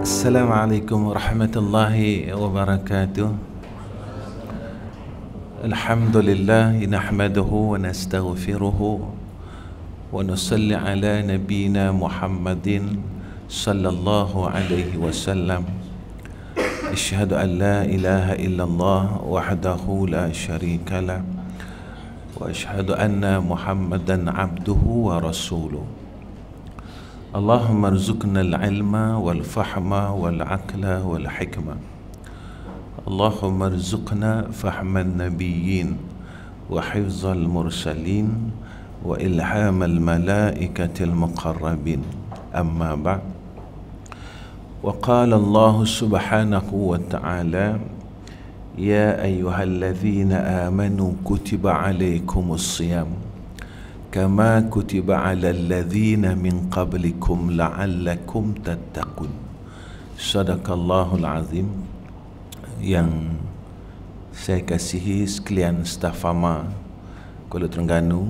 Assalamualaikum warahmatullahi wabarakatuh. Alhamdulillah nahmaduhu wa nastaghfiruhu wa nusalli ala nabiyyina Muhammadin sallallahu alaihi wasallam. Asyhadu an la ilaha illallah wahdahu la syarikalah wa asyhadu anna Muhammadan abduhu wa rasuluh. Allahumma arzuqna al-ilma wal-fahma wal-aqla wal-hikmah. Allahumma arzuqna fahman nabiyyin wa hifzal mursalin wa ilhamal malaikatil muqarrabin. Amma ba'd. Wa qala Allah subhanahu wa ta'ala: Ya ayyuhalladzina amanu kutiba alaikumus siyam kama kutiba alal ladzina min qablikum la'allakum tattaqun. Sadaqallahul azim. Yang saya kasihi sekalian staf Fama Kuala Terengganu,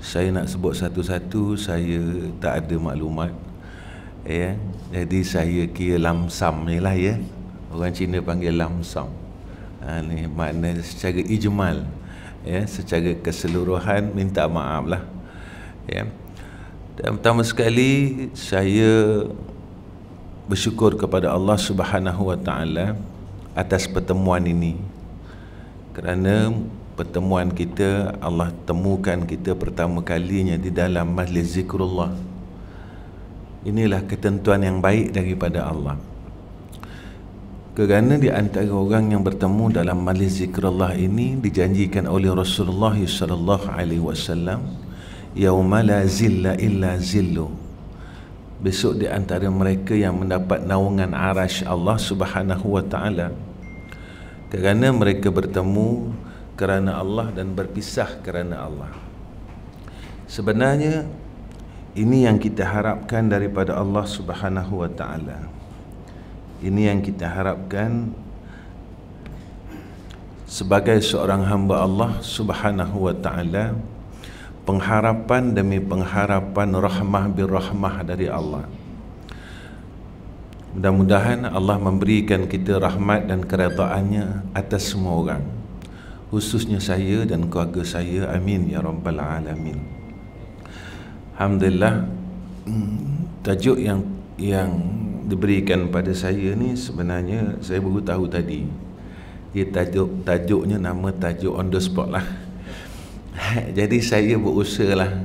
saya nak sebut satu-satu, saya tak ada maklumat, ya. Jadi saya kira lamsam je lah, ya. Orang Cina panggil lamsam. Ni makna secara ijmal, ya, secara keseluruhan minta maaf lah, ya. Dan pertama sekali saya bersyukur kepada Allah Subhanahu wa ta'ala atas pertemuan ini, kerana pertemuan kita, Allah temukan kita pertama kalinya di dalam majlis zikrullah. Inilah ketentuan yang baik daripada Allah, kerana di antara orang yang bertemu dalam majlis zikrullah ini dijanjikan oleh Rasulullah sallallahu alaihi wasallam, yauma la zilla illa zillu. Besok di antara mereka yang mendapat naungan arasy Allah Subhanahu wa ta'ala, kerana mereka bertemu kerana Allah dan berpisah kerana Allah. Sebenarnya ini yang kita harapkan daripada Allah Subhanahu wa ta'ala. Ini yang kita harapkan sebagai seorang hamba Allah Subhanahu wa ta'ala. Pengharapan demi pengharapan, rahmah birrahmah dari Allah. Mudah-mudahan Allah memberikan kita rahmat dan keredaannya atas semua orang, khususnya saya dan keluarga saya. Amin ya rabbal alamin. Alhamdulillah. Tajuk yang diberikan pada saya ni sebenarnya saya baru tahu tadi. Dia tajuknya nama tajuk on the spot lah. Jadi saya berusahalah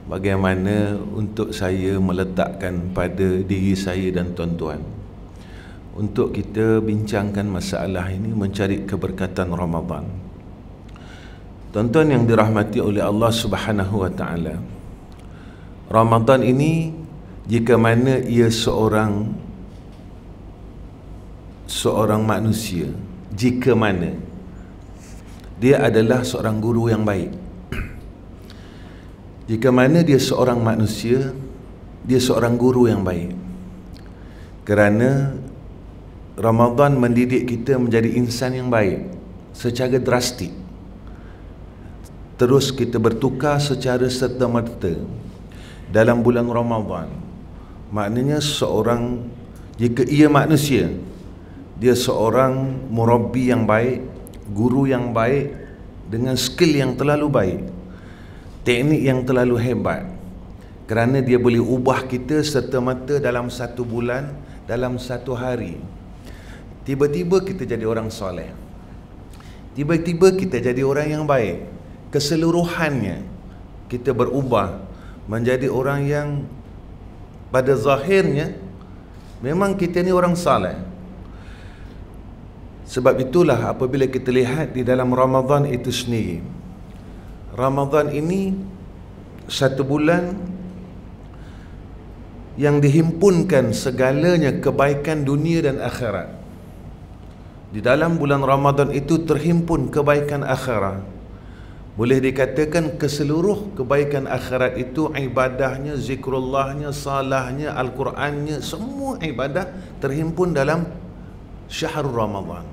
bagaimana untuk saya meletakkan pada diri saya dan tuan-tuan untuk kita bincangkan masalah ini, mencari keberkatan Ramadan. Tuan-tuan yang dirahmati oleh Allah Subhanahu wa ta'ala, Ramadan ini jika mana ia seorang manusia, jika mana dia adalah seorang guru yang baik, jika mana dia seorang manusia, dia seorang guru yang baik, kerana Ramadan mendidik kita menjadi insan yang baik secara drastik. Terus kita bertukar secara serta-merta dalam bulan Ramadan. Maknanya seorang, jika ia manusia, dia seorang murabbi yang baik, guru yang baik, dengan skill yang terlalu baik, teknik yang terlalu hebat, kerana dia boleh ubah kita serta-merta dalam satu bulan, dalam satu hari. Tiba-tiba kita jadi orang soleh, tiba-tiba kita jadi orang yang baik. Keseluruhannya kita berubah menjadi orang yang pada zahirnya memang kita ni orang soleh. Sebab itulah apabila kita lihat di dalam Ramadan itu sendiri, Ramadan ini satu bulan yang dihimpunkan segalanya kebaikan dunia dan akhirat. Di dalam bulan Ramadan itu terhimpun kebaikan akhirat. Boleh dikatakan keseluruh kebaikan akhirat itu, ibadahnya, zikrullahnya, salahnya, Al-Qurannya, semua ibadah terhimpun dalam syahr Ramadan.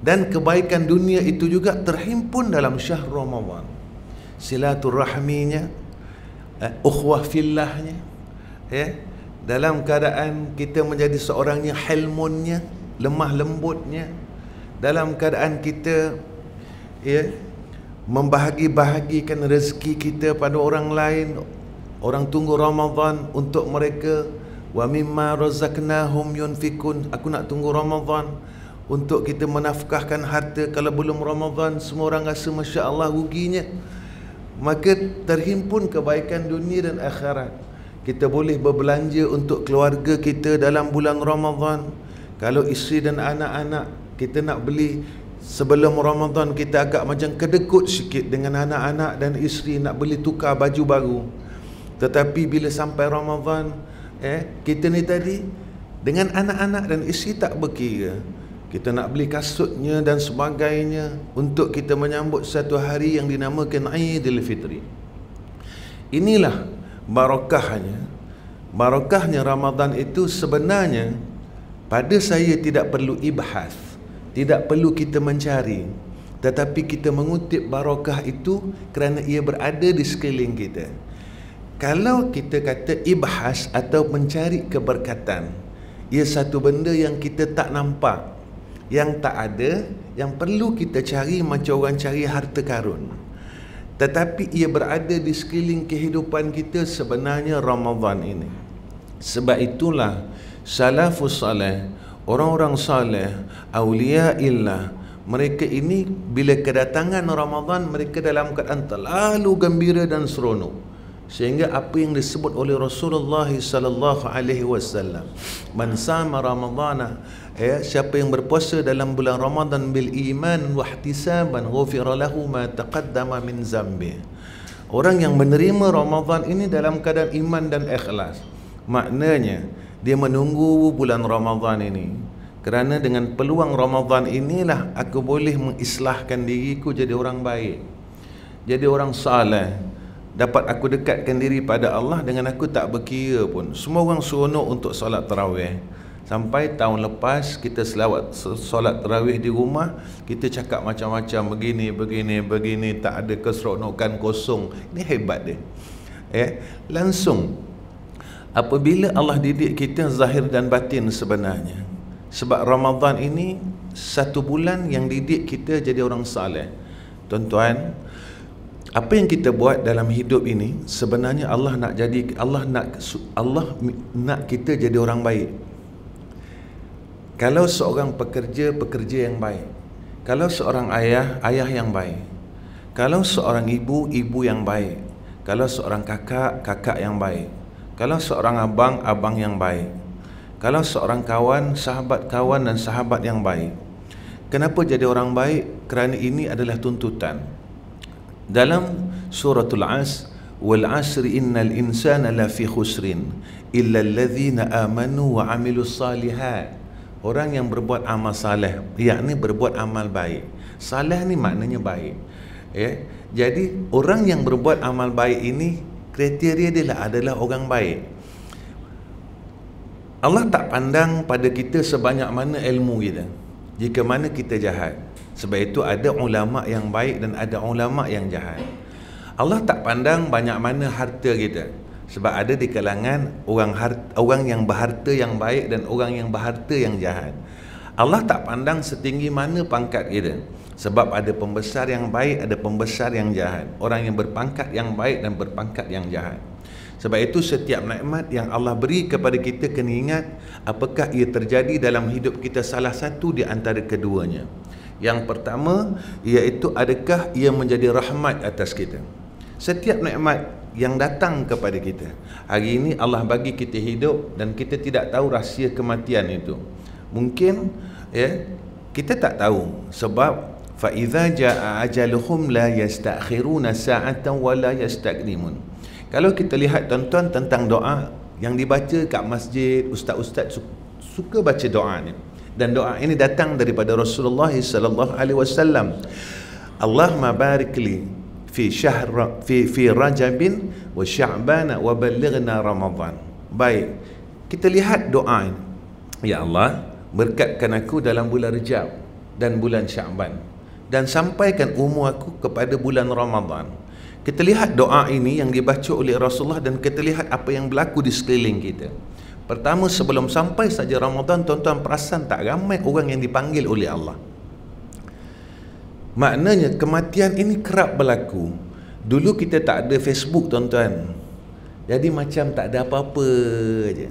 Dan kebaikan dunia itu juga terhimpun dalam syahr Ramadan. Silaturahminya, ukhuwah fillahnya, ya, dalam keadaan kita menjadi seorangnya hilmunnya, lemah lembutnya, dalam keadaan kita membahagi-bahagikan rezeki kita pada orang lain. Orang tunggu Ramadan untuk mereka, wa mimma razaqnahum yunfikun. Aku nak tunggu Ramadan untuk kita menafkahkan harta. Kalau belum Ramadan, semua orang rasa Masya Allah ruginya. Maka terhimpun kebaikan dunia dan akhirat. Kita boleh berbelanja untuk keluarga kita dalam bulan Ramadan. Kalau isteri dan anak-anak kita nak beli sebelum Ramadan, kita agak macam kedekut sikit dengan anak-anak dan isteri nak beli tukar baju baru. Tetapi bila sampai Ramadan, kita ni tadi dengan anak-anak dan isteri tak berkira. Kita nak beli kasutnya dan sebagainya untuk kita menyambut satu hari yang dinamakan Aidil Fitri. Inilah barakahnya. Barakahnya Ramadan itu sebenarnya pada saya tidak perlu ibhas, tidak perlu kita mencari, tetapi kita mengutip barakah itu kerana ia berada di sekeliling kita. Kalau kita kata ibhas atau mencari keberkatan, ia satu benda yang kita tak nampak, yang tak ada, yang perlu kita cari macam orang cari harta karun. Tetapi ia berada di sekeliling kehidupan kita sebenarnya Ramadan ini. Sebab itulah salafus salih, orang-orang salih, awliyaillah, mereka ini bila kedatangan Ramadan, mereka dalam keadaan terlalu gembira dan seronok. Sehingga apa yang disebut oleh Rasulullah sallallahu alaihi wasallam, man sama ramadhana, siapa yang berpuasa dalam bulan Ramadan bil iman wa ihtisaban ghufira lahu ma taqaddama min zambi. Orang yang menerima Ramadan ini dalam keadaan iman dan ikhlas, maknanya dia menunggu bulan Ramadan ini, kerana dengan peluang Ramadan inilah aku boleh mengislahkan diriku jadi orang baik, jadi orang saleh, dapat aku dekatkan diri pada Allah dengan aku tak berkira pun. Semua orang seronok untuk solat tarawih. Sampai tahun lepas kita solat tarawih di rumah, kita cakap macam-macam, begini, tak ada keseronokan, kosong. Ini hebat dia. Langsung apabila Allah didik kita zahir dan batin sebenarnya. Sebab Ramadan ini satu bulan yang didik kita jadi orang saleh. Tuan-tuan, apa yang kita buat dalam hidup ini sebenarnya Allah nak kita jadi orang baik. Kalau seorang pekerja yang baik, kalau seorang ayah yang baik, kalau seorang ibu yang baik, kalau seorang kakak yang baik, kalau seorang abang yang baik, kalau seorang kawan dan sahabat yang baik. Kenapa jadi orang baik? Kerana ini adalah tuntutan. Dalam suratul As, wal asri innal insana lafi khusrin illa alladhina amanu wa amilus salihat. Orang yang berbuat amal saleh, yakni berbuat amal baik. Saleh ni maknanya baik. Jadi orang yang berbuat amal baik ini kriteria dia adalah orang baik. Allah tak pandang pada kita sebanyak mana ilmu kita, jika mana kita jahat. Sebab itu ada ulama yang baik dan ada ulama yang jahat. Allah tak pandang banyak mana harta kita. Sebab ada di kalangan orang yang berharta yang baik dan orang yang berharta yang jahat. Allah tak pandang setinggi mana pangkat kita. Sebab ada pembesar yang baik, ada pembesar yang jahat. Orang yang berpangkat yang baik dan berpangkat yang jahat. Sebab itu setiap nikmat yang Allah beri kepada kita, kena ingat apakah ia terjadi dalam hidup kita salah satu di antara keduanya. Yang pertama, iaitu adakah ia menjadi rahmat atas kita. Setiap nikmat yang datang kepada kita, hari ini Allah bagi kita hidup dan kita tidak tahu rahsia kematian itu. Mungkin kita tak tahu, sebab fa idza jaa ajaluhum la yastakhiruna sa'atan wa la yastaqdimun. Kalau kita lihat tuan-tuan tentang doa yang dibaca kat masjid, ustaz-ustaz suka baca doa ni. Dan doa ini datang daripada Rasulullah sallallahu alaihi wasallam. Allahumma barik li fi Rajabin wa Sya'ban wa ballighna Ramadan. Baik, kita lihat doa ini. Ya Allah, berkatkan aku dalam bulan Rajab dan bulan Sya'ban, dan sampaikan umur aku kepada bulan Ramadan. Kita lihat doa ini yang dibaca oleh Rasulullah dan kita lihat apa yang berlaku di sekeliling kita. Pertama, sebelum sampai saja Ramadan, tuan-tuan perasan tak ramai orang yang dipanggil oleh Allah. Maknanya kematian ini kerap berlaku. Dulu kita tak ada Facebook, tuan-tuan, jadi macam tak ada apa-apa je.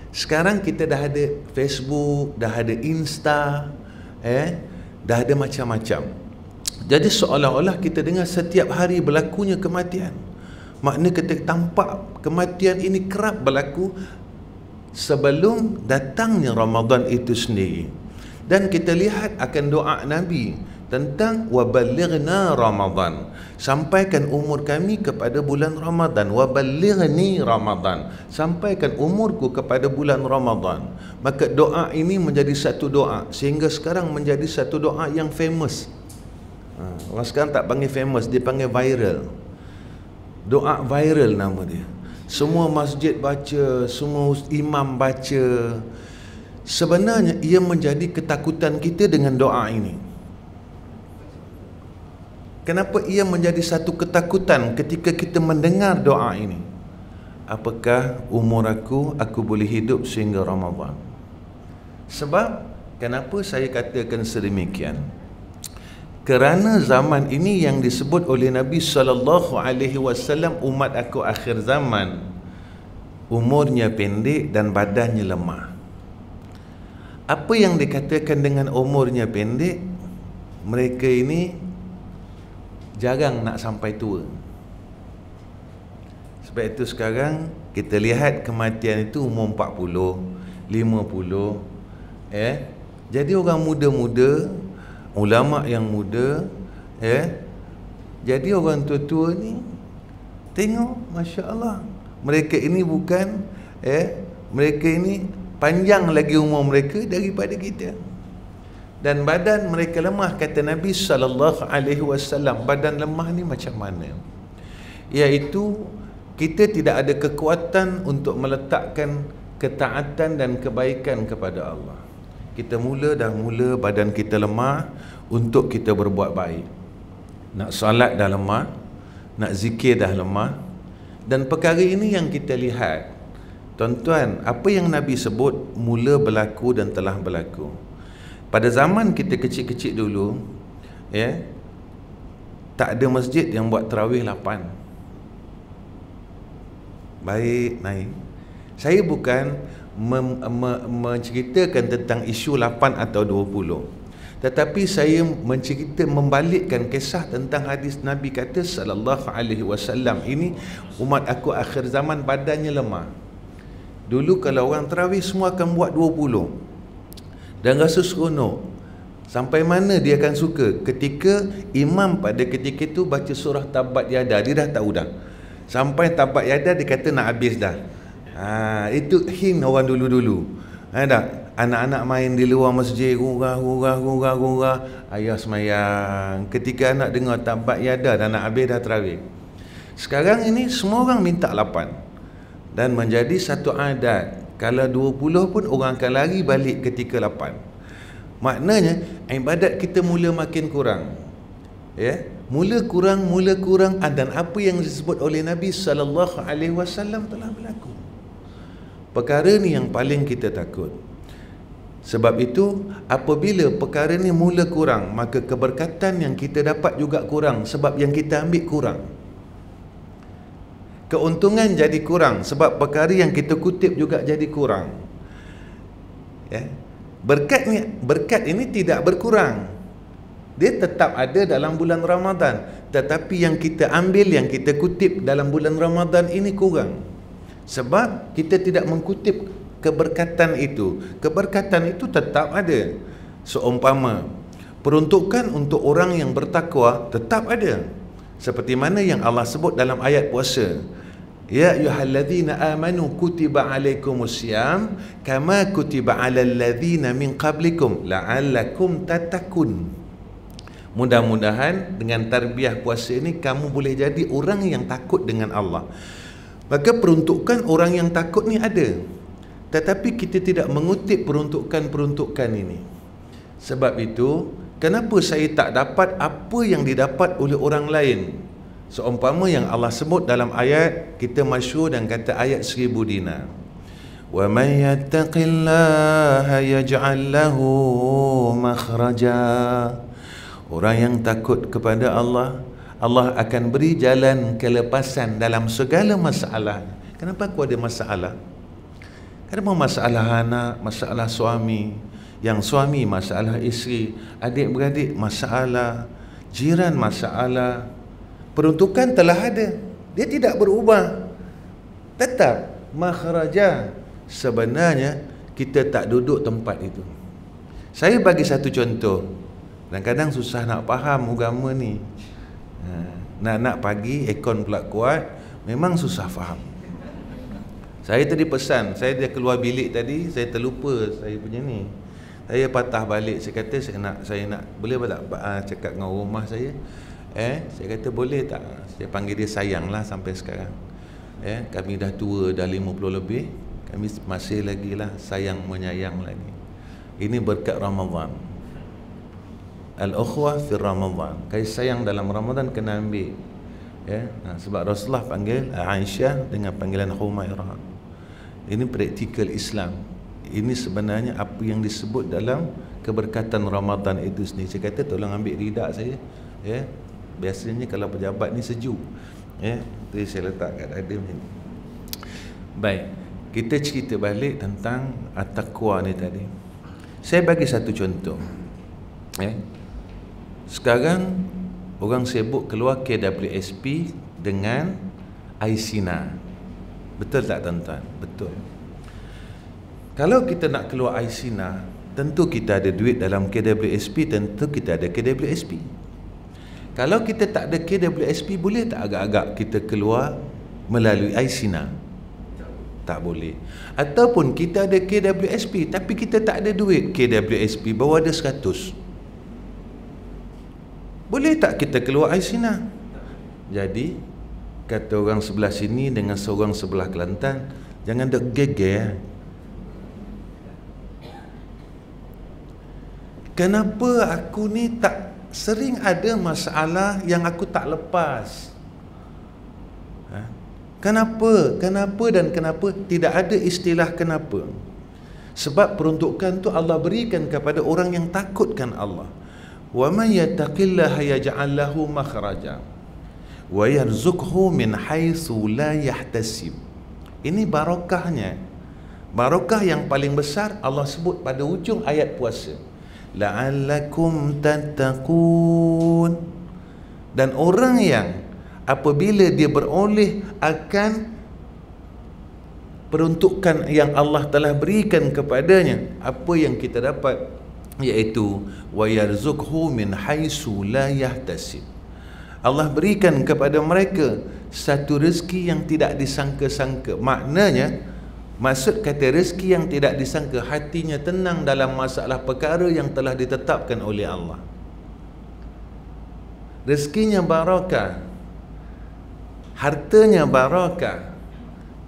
Sekarang kita dah ada Facebook, dah ada Insta, dah ada macam-macam. Jadi seolah-olah kita dengar setiap hari berlakunya kematian. Makna kita tampak kematian ini kerap berlaku sebelum datangnya Ramadan itu sendiri. Dan kita lihat akan doa Nabi tentang waballighna Ramadan, sampaikan umur kami kepada bulan Ramadan. Waballighni Ramadan, sampaikan umurku kepada bulan Ramadan. Maka doa ini menjadi satu doa sehingga sekarang menjadi satu doa yang famous. Orang sekarang tak panggil famous, dia panggil viral. Doa viral nama dia. Semua masjid baca, semua imam baca. Sebenarnya ia menjadi ketakutan kita dengan doa ini. Kenapa ia menjadi satu ketakutan ketika kita mendengar doa ini? Apakah umur aku boleh hidup sehingga Ramadan? Sebab, kenapa saya katakan sedemikian? Kerana zaman ini yang disebut oleh Nabi SAW, umat aku akhir zaman, umurnya pendek dan badannya lemah. Apa yang dikatakan dengan umurnya pendek? Mereka ini jarang nak sampai tua. Sebab itu sekarang kita lihat kematian itu umur 40, 50. Jadi orang muda-muda, ulama yang muda, jadi orang tua-tua ni tengok, Masya Allah, mereka ini bukan, mereka ini panjang lagi umur mereka daripada kita. Dan badan mereka lemah, kata Nabi SAW. Badan lemah ni macam mana? Iaitu kita tidak ada kekuatan untuk meletakkan ketaatan dan kebaikan kepada Allah. Kita mula badan kita lemah untuk kita berbuat baik. Nak salat dah lemah, nak zikir dah lemah. Dan perkara ini yang kita lihat, tuan-tuan, apa yang Nabi sebut mula berlaku dan telah berlaku. Pada zaman kita kecil-kecil dulu, tak ada masjid yang buat tarawih 8. Baik, naik. Saya bukan menceritakan tentang isu 8 atau 20, tetapi saya membalikkan kisah tentang hadis Nabi kata SAW, ini umat aku akhir zaman badannya lemah. Dulu kalau orang tarawih semua akan buat 20 dan rasa seronok. Sampai mana dia akan suka? Ketika imam pada ketika itu baca surah Tabbat Yada, dia dah tahu dah. Sampai Tabbat Yada dia kata nak habis dah. Itu hin orang dulu-dulu. Anak-anak main di luar masjid, gurah, ayah semayang. Ketika anak dengar Tabbat Yada dah nak habis dah tarawih. Sekarang ini semua orang minta 8. Dan menjadi satu adat. Kalau 20 pun orang akan lari balik ketika 8. Maknanya ibadat kita mula makin kurang. Mula kurang, dan apa yang disebut oleh Nabi SAW telah berlaku. Perkara ni yang paling kita takut. Sebab itu apabila perkara ni mula kurang, maka keberkatan yang kita dapat juga kurang, sebab yang kita ambil kurang. Keuntungan jadi kurang sebab perkara yang kita kutip juga jadi kurang. Berkat ini tidak berkurang. Dia tetap ada dalam bulan Ramadan, tetapi yang kita ambil, yang kita kutip dalam bulan Ramadan ini kurang. Sebab kita tidak mengkutip keberkatan itu. Keberkatan itu tetap ada. Seumpama peruntukan untuk orang yang bertakwa tetap ada. Seperti mana yang Allah sebut dalam ayat puasa. Ya ayyuhalladzina amanu kutiba alaikumusiyam kama kutiba alal ladzina min qablikum la'allakum tattaqun. Mudah-mudahan dengan tarbiyah puasa ini kamu boleh jadi orang yang takut dengan Allah. Maka peruntukan orang yang takut ni ada. Tetapi kita tidak mengutip peruntukan-peruntukan ini. Sebab itu, kenapa saya tak dapat apa yang didapat oleh orang lain? Seumpama yang Allah sebut dalam ayat kita masyhur dan kata ayat 1000 dinar. Wa may yattaqillaha yaj'al lahu makhraja. Orang yang takut kepada Allah, Allah akan beri jalan kelepasan dalam segala masalah. Kenapa aku ada masalah? Kenapa masalah anak, masalah suami, yang suami masalah isteri, adik-beradik masalah, jiran masalah. Peruntukan telah ada, dia tidak berubah, tetap makhraja. Sebenarnya kita tak duduk tempat itu. Saya bagi satu contoh. Kadang-kadang susah nak faham agama ni. Nak pagi aircon pula kuat, memang susah faham. Saya tadi pesan, saya dah keluar bilik tadi, saya terlupa saya punya ni. Saya patah balik, saya kata saya nak boleh tak cakap dengan rumah saya. Saya kata boleh tak? Saya panggil dia sayang lah sampai sekarang. Kami dah tua, dah 50 lebih, kami masih lagi lah sayang menyayang lagi. Ini berkat Ramadan. Al-ukhwah fi Ramadan. Kasih sayang dalam Ramadan kena ambil. Sebab Rasulullah panggil Aisyah dengan panggilan Humairah. Ini praktikal Islam. Ini sebenarnya apa yang disebut dalam keberkatan Ramadan itu sendiri. Saya kata tolong ambil ridak saya. Biasanya kalau pejabat ni sejuk. Jadi saya letak kat dada macam ni. Baik, kita cerita balik tentang at-taqwa ni tadi. Saya bagi satu contoh. Sekarang orang sibuk keluar KWSP dengan iSINA. Betul tak tuan-tuan? Betul. Kalau kita nak keluar iSINA, tentu kita ada duit dalam KWSP, tentu kita ada KWSP. Kalau kita tak ada KWSP, boleh tak agak-agak kita keluar melalui iSINA? Tak boleh. Ataupun kita ada KWSP tapi kita tak ada duit KWSP, bawa ada 100. Boleh tak kita keluar iSINA? Jadi kata orang sebelah sini dengan seorang sebelah Kelantan, jangan dok geger. Kenapa aku ni tak sering ada masalah yang aku tak lepas? Kenapa? Kenapa dan kenapa? Tidak ada istilah kenapa. Sebab peruntukan tu Allah berikan kepada orang yang takutkan Allah. Wa may yattaqillaha yaj'al lahu makhraja wa yarzuqhu min haitsu la yahtasib. Ini barakahnya. Barakah yang paling besar Allah sebut pada ujung ayat puasa. La'allakum tattaqun. Dan orang yang apabila dia beroleh akan peruntukan yang Allah telah berikan kepadanya, apa yang kita dapat? Iaitu wa yarzuqhu min haitsu la yahtasib. Allah berikan kepada mereka satu rezeki yang tidak disangka-sangka. Maknanya, maksud kata rezeki yang tidak disangka, hatinya tenang dalam masalah perkara yang telah ditetapkan oleh Allah. Rezekinya barakah, hartanya barakah.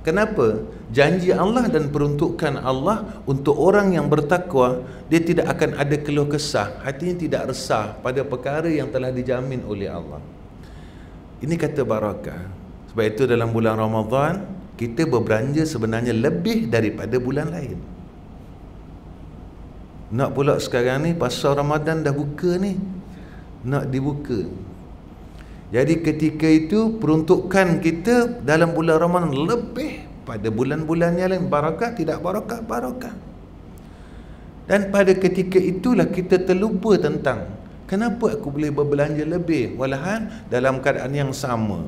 Kenapa? Janji Allah dan peruntukan Allah untuk orang yang bertakwa, dia tidak akan ada keluh kesah, hatinya tidak resah pada perkara yang telah dijamin oleh Allah. Ini kata barakah. Sebab itu dalam bulan Ramadan kita berbelanja sebenarnya lebih daripada bulan lain. Nak pula sekarang ni pasar Ramadan dah buka ni, nak dibuka. Jadi ketika itu peruntukan kita dalam bulan Ramadan lebih pada bulan-bulan yang lain. Barakah tidak barakah? Barakah. Dan pada ketika itulah kita terlupa tentang kenapa aku boleh berbelanja lebih, walahan dalam keadaan yang sama.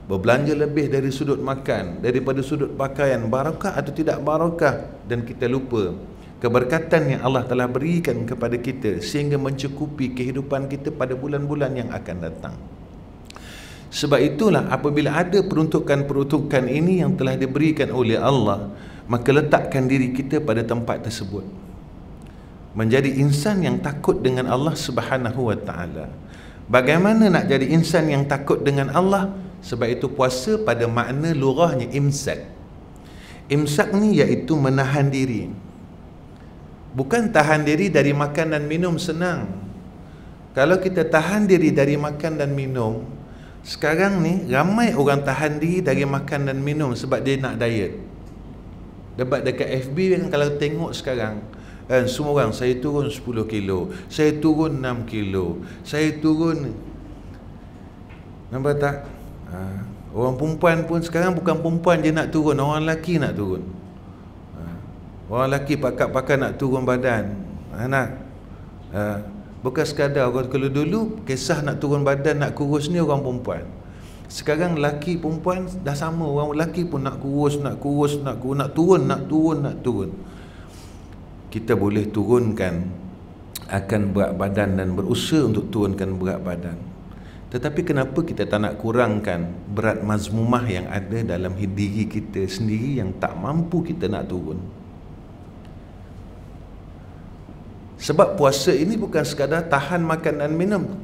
Berbelanja lebih dari sudut makan, daripada sudut pakaian, barakah atau tidak barakah? Dan kita lupa keberkatan yang Allah telah berikan kepada kita sehingga mencukupi kehidupan kita pada bulan-bulan yang akan datang. Sebab itulah apabila ada peruntukan-peruntukan ini yang telah diberikan oleh Allah, maka letakkan diri kita pada tempat tersebut. Menjadi insan yang takut dengan Allah Subhanahu wa ta'ala. Bagaimana nak jadi insan yang takut dengan Allah? Sebab itu puasa pada makna lughahnya imsak. Imsak ni iaitu menahan diri. Bukan tahan diri dari makan dan minum, senang. Kalau kita tahan diri dari makan dan minum, sekarang ni ramai orang tahan diri dari makan dan minum sebab dia nak diet. Debat dekat FB kan, kalau tengok sekarang kan, semua orang, saya turun 10 kilo, saya turun 6 kilo, saya turun. Nampak tak? Orang perempuan pun sekarang bukan perempuan je nak turun, orang lelaki nak turun. Orang lelaki pakat-pakat nak turun badan. Bukan sekadar orang, kalau dulu kisah nak turun badan, nak kurus ni orang perempuan. Sekarang lelaki perempuan dah sama, orang lelaki pun nak kurus, nak turun. Kita boleh turunkan akan berat badan dan berusaha untuk turunkan berat badan. Tetapi kenapa kita tak nak kurangkan berat mazmumah yang ada dalam diri kita sendiri yang tak mampu kita nak turun? Sebab puasa ini bukan sekadar tahan makan dan minum.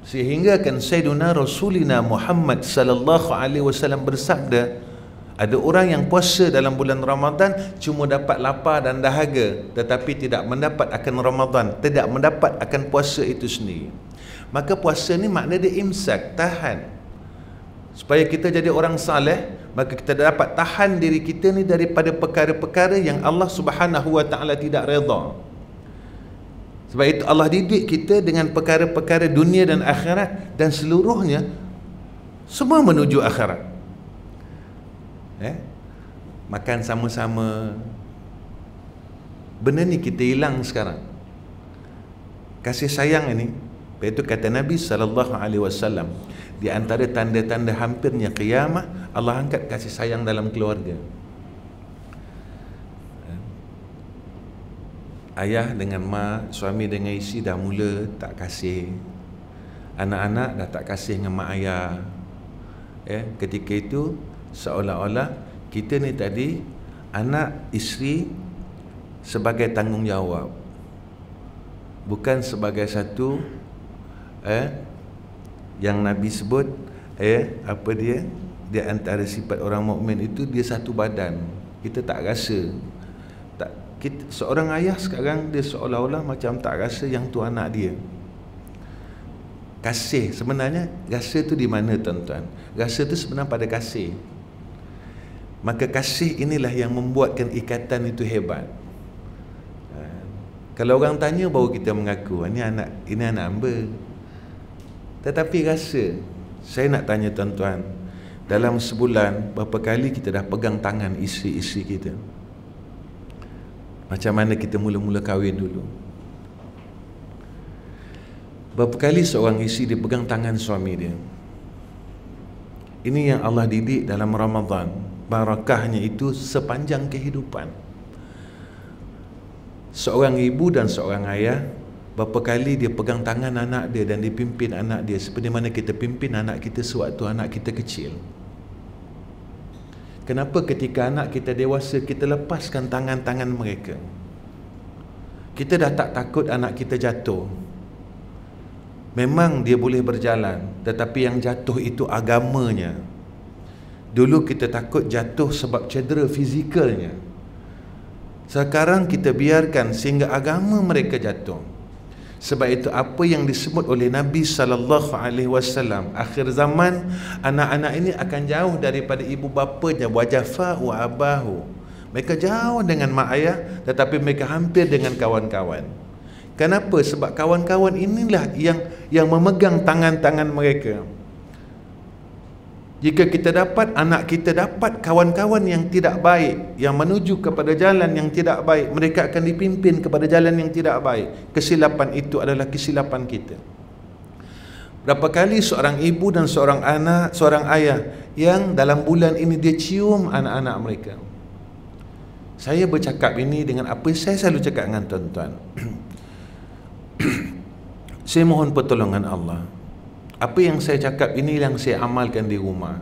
Sehingga kan Sayyiduna Rasulina Muhammad sallallahu alaihi wasallam bersabda, ada orang yang puasa dalam bulan Ramadan cuma dapat lapar dan dahaga, tetapi tidak mendapat akan Ramadan, tidak mendapat akan puasa itu sendiri. Maka puasa ni makna dia imsak, tahan. Supaya kita jadi orang saleh, maka kita dapat tahan diri kita ni daripada perkara-perkara yang Allah Subhanahu wa taala tidak redha. Sebab itu Allah didik kita dengan perkara-perkara dunia dan akhirat, dan seluruhnya semua menuju akhirat. Makan sama-sama. Benda ni kita hilang sekarang. Kasih sayang ini, iaitu kata Nabi SAW, di antara tanda-tanda hampirnya qiyamah, Allah angkat kasih sayang dalam keluarga. Ayah dengan mak, suami dengan isteri dah mula tak kasih. Anak-anak dah tak kasih dengan mak ayah. Ketika itu seolah-olah kita ni tadi anak isteri sebagai tanggungjawab, bukan sebagai satu yang Nabi sebut apa dia, di antara sifat orang mukmin itu dia satu badan. Kita tak rasa. Seorang ayah sekarang dia seolah-olah macam tak rasa yang tu anak dia. Kasih, sebenarnya rasa tu di mana tuan-tuan? Rasa tu sebenarnya pada kasih. Maka kasih inilah yang membuatkan ikatan itu hebat. Kalau orang tanya baru kita mengaku, ini anak hamba. Tetapi rasa, saya nak tanya tuan-tuan, dalam sebulan berapa kali kita dah pegang tangan isteri-isteri kita? Macam mana kita mula-mula kahwin dulu? Berapa kali seorang isteri dia pegang tangan suami dia? Ini yang Allah didik dalam Ramadan. Barakahnya itu sepanjang kehidupan. Seorang ibu dan seorang ayah, berapa kali dia pegang tangan anak dia dan dipimpin anak dia seperti mana kita pimpin anak kita sewaktu anak kita kecil. Kenapa ketika anak kita dewasa kita lepaskan tangan-tangan mereka? Kita dah tak takut anak kita jatuh. Memang dia boleh berjalan, tetapi yang jatuh itu agamanya. Dulu kita takut jatuh sebab cedera fizikalnya. Sekarang kita biarkan sehingga agama mereka jatuh. Sebab itu apa yang disebut oleh Nabi SAW, akhir zaman anak-anak ini akan jauh daripada ibu bapanya, wajafa wa abahu. Mereka jauh dengan mak ayah, tetapi mereka hampir dengan kawan-kawan. Kenapa? Sebab kawan-kawan inilah yang memegang tangan-tangan mereka. Jika kita dapat, anak kita dapat kawan-kawan yang tidak baik, yang menuju kepada jalan yang tidak baik, mereka akan dipimpin kepada jalan yang tidak baik. Kesilapan itu adalah kesilapan kita. Berapa kali seorang ibu dan seorang anak, seorang ayah yang dalam bulan ini dia cium anak-anak mereka. Saya bercakap ini dengan apa saya selalu cakap dengan tuan-tuan. Saya mohon pertolongan Allah. Apa yang saya cakap ini yang saya amalkan di rumah.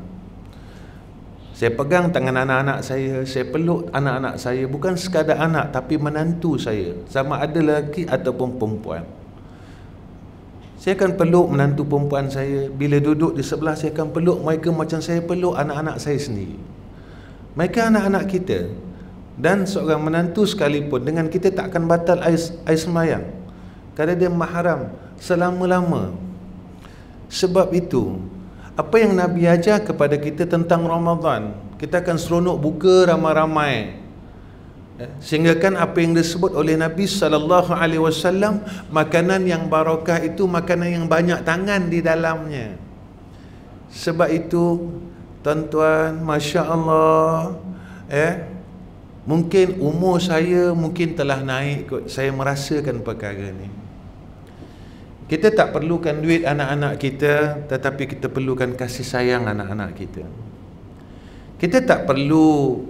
Saya pegang tangan anak-anak saya peluk anak-anak saya, bukan sekadar anak tapi menantu saya, sama ada lelaki ataupun perempuan. Saya akan peluk menantu perempuan saya, bila duduk di sebelah saya akan peluk mereka macam saya peluk anak-anak saya sendiri. Mereka anak-anak kita, dan seorang menantu sekalipun dengan kita tak akan batal air sembahyang kerana dia mahram selama-lama. Sebab itu, apa yang Nabi ajar kepada kita tentang Ramadan, kita akan seronok buka ramai-ramai. Sehingga kan apa yang disebut oleh Nabi SAW, makanan yang barakah itu makanan yang banyak tangan di dalamnya. Sebab itu tuan-tuan, Masya Allah, mungkin umur saya mungkin telah naik kot, saya merasakan perkara ni. Kita tak perlukan duit anak-anak kita, tetapi kita perlukan kasih sayang anak-anak kita. Kita tak perlu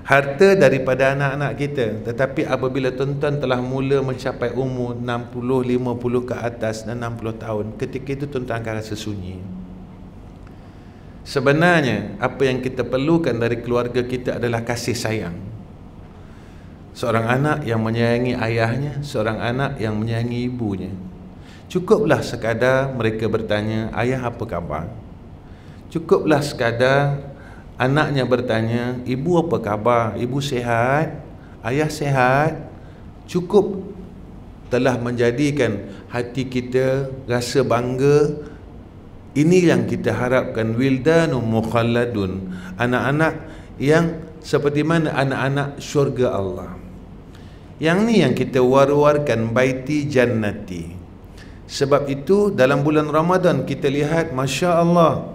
harta daripada anak-anak kita, tetapi apabila tuan-tuan telah mula mencapai umur 60, 50 ke atas dan 60 tahun, ketika itu tuan-tuan akan rasa sunyi. Sebenarnya apa yang kita perlukan dari keluarga kita adalah kasih sayang. Seorang anak yang menyayangi ayahnya, seorang anak yang menyayangi ibunya. Cukuplah sekadar mereka bertanya, ayah apa khabar? Cukuplah sekadar anaknya bertanya, ibu apa khabar? Ibu sihat? Ayah sihat? Cukup telah menjadikan hati kita rasa bangga. Ini yang kita harapkan, wildanun mukhalladun, anak-anak yang seperti mana anak-anak syurga Allah. Yang ni yang kita war-warkan, baiti jannati. Sebab itu dalam bulan Ramadan kita lihat, Masya Allah,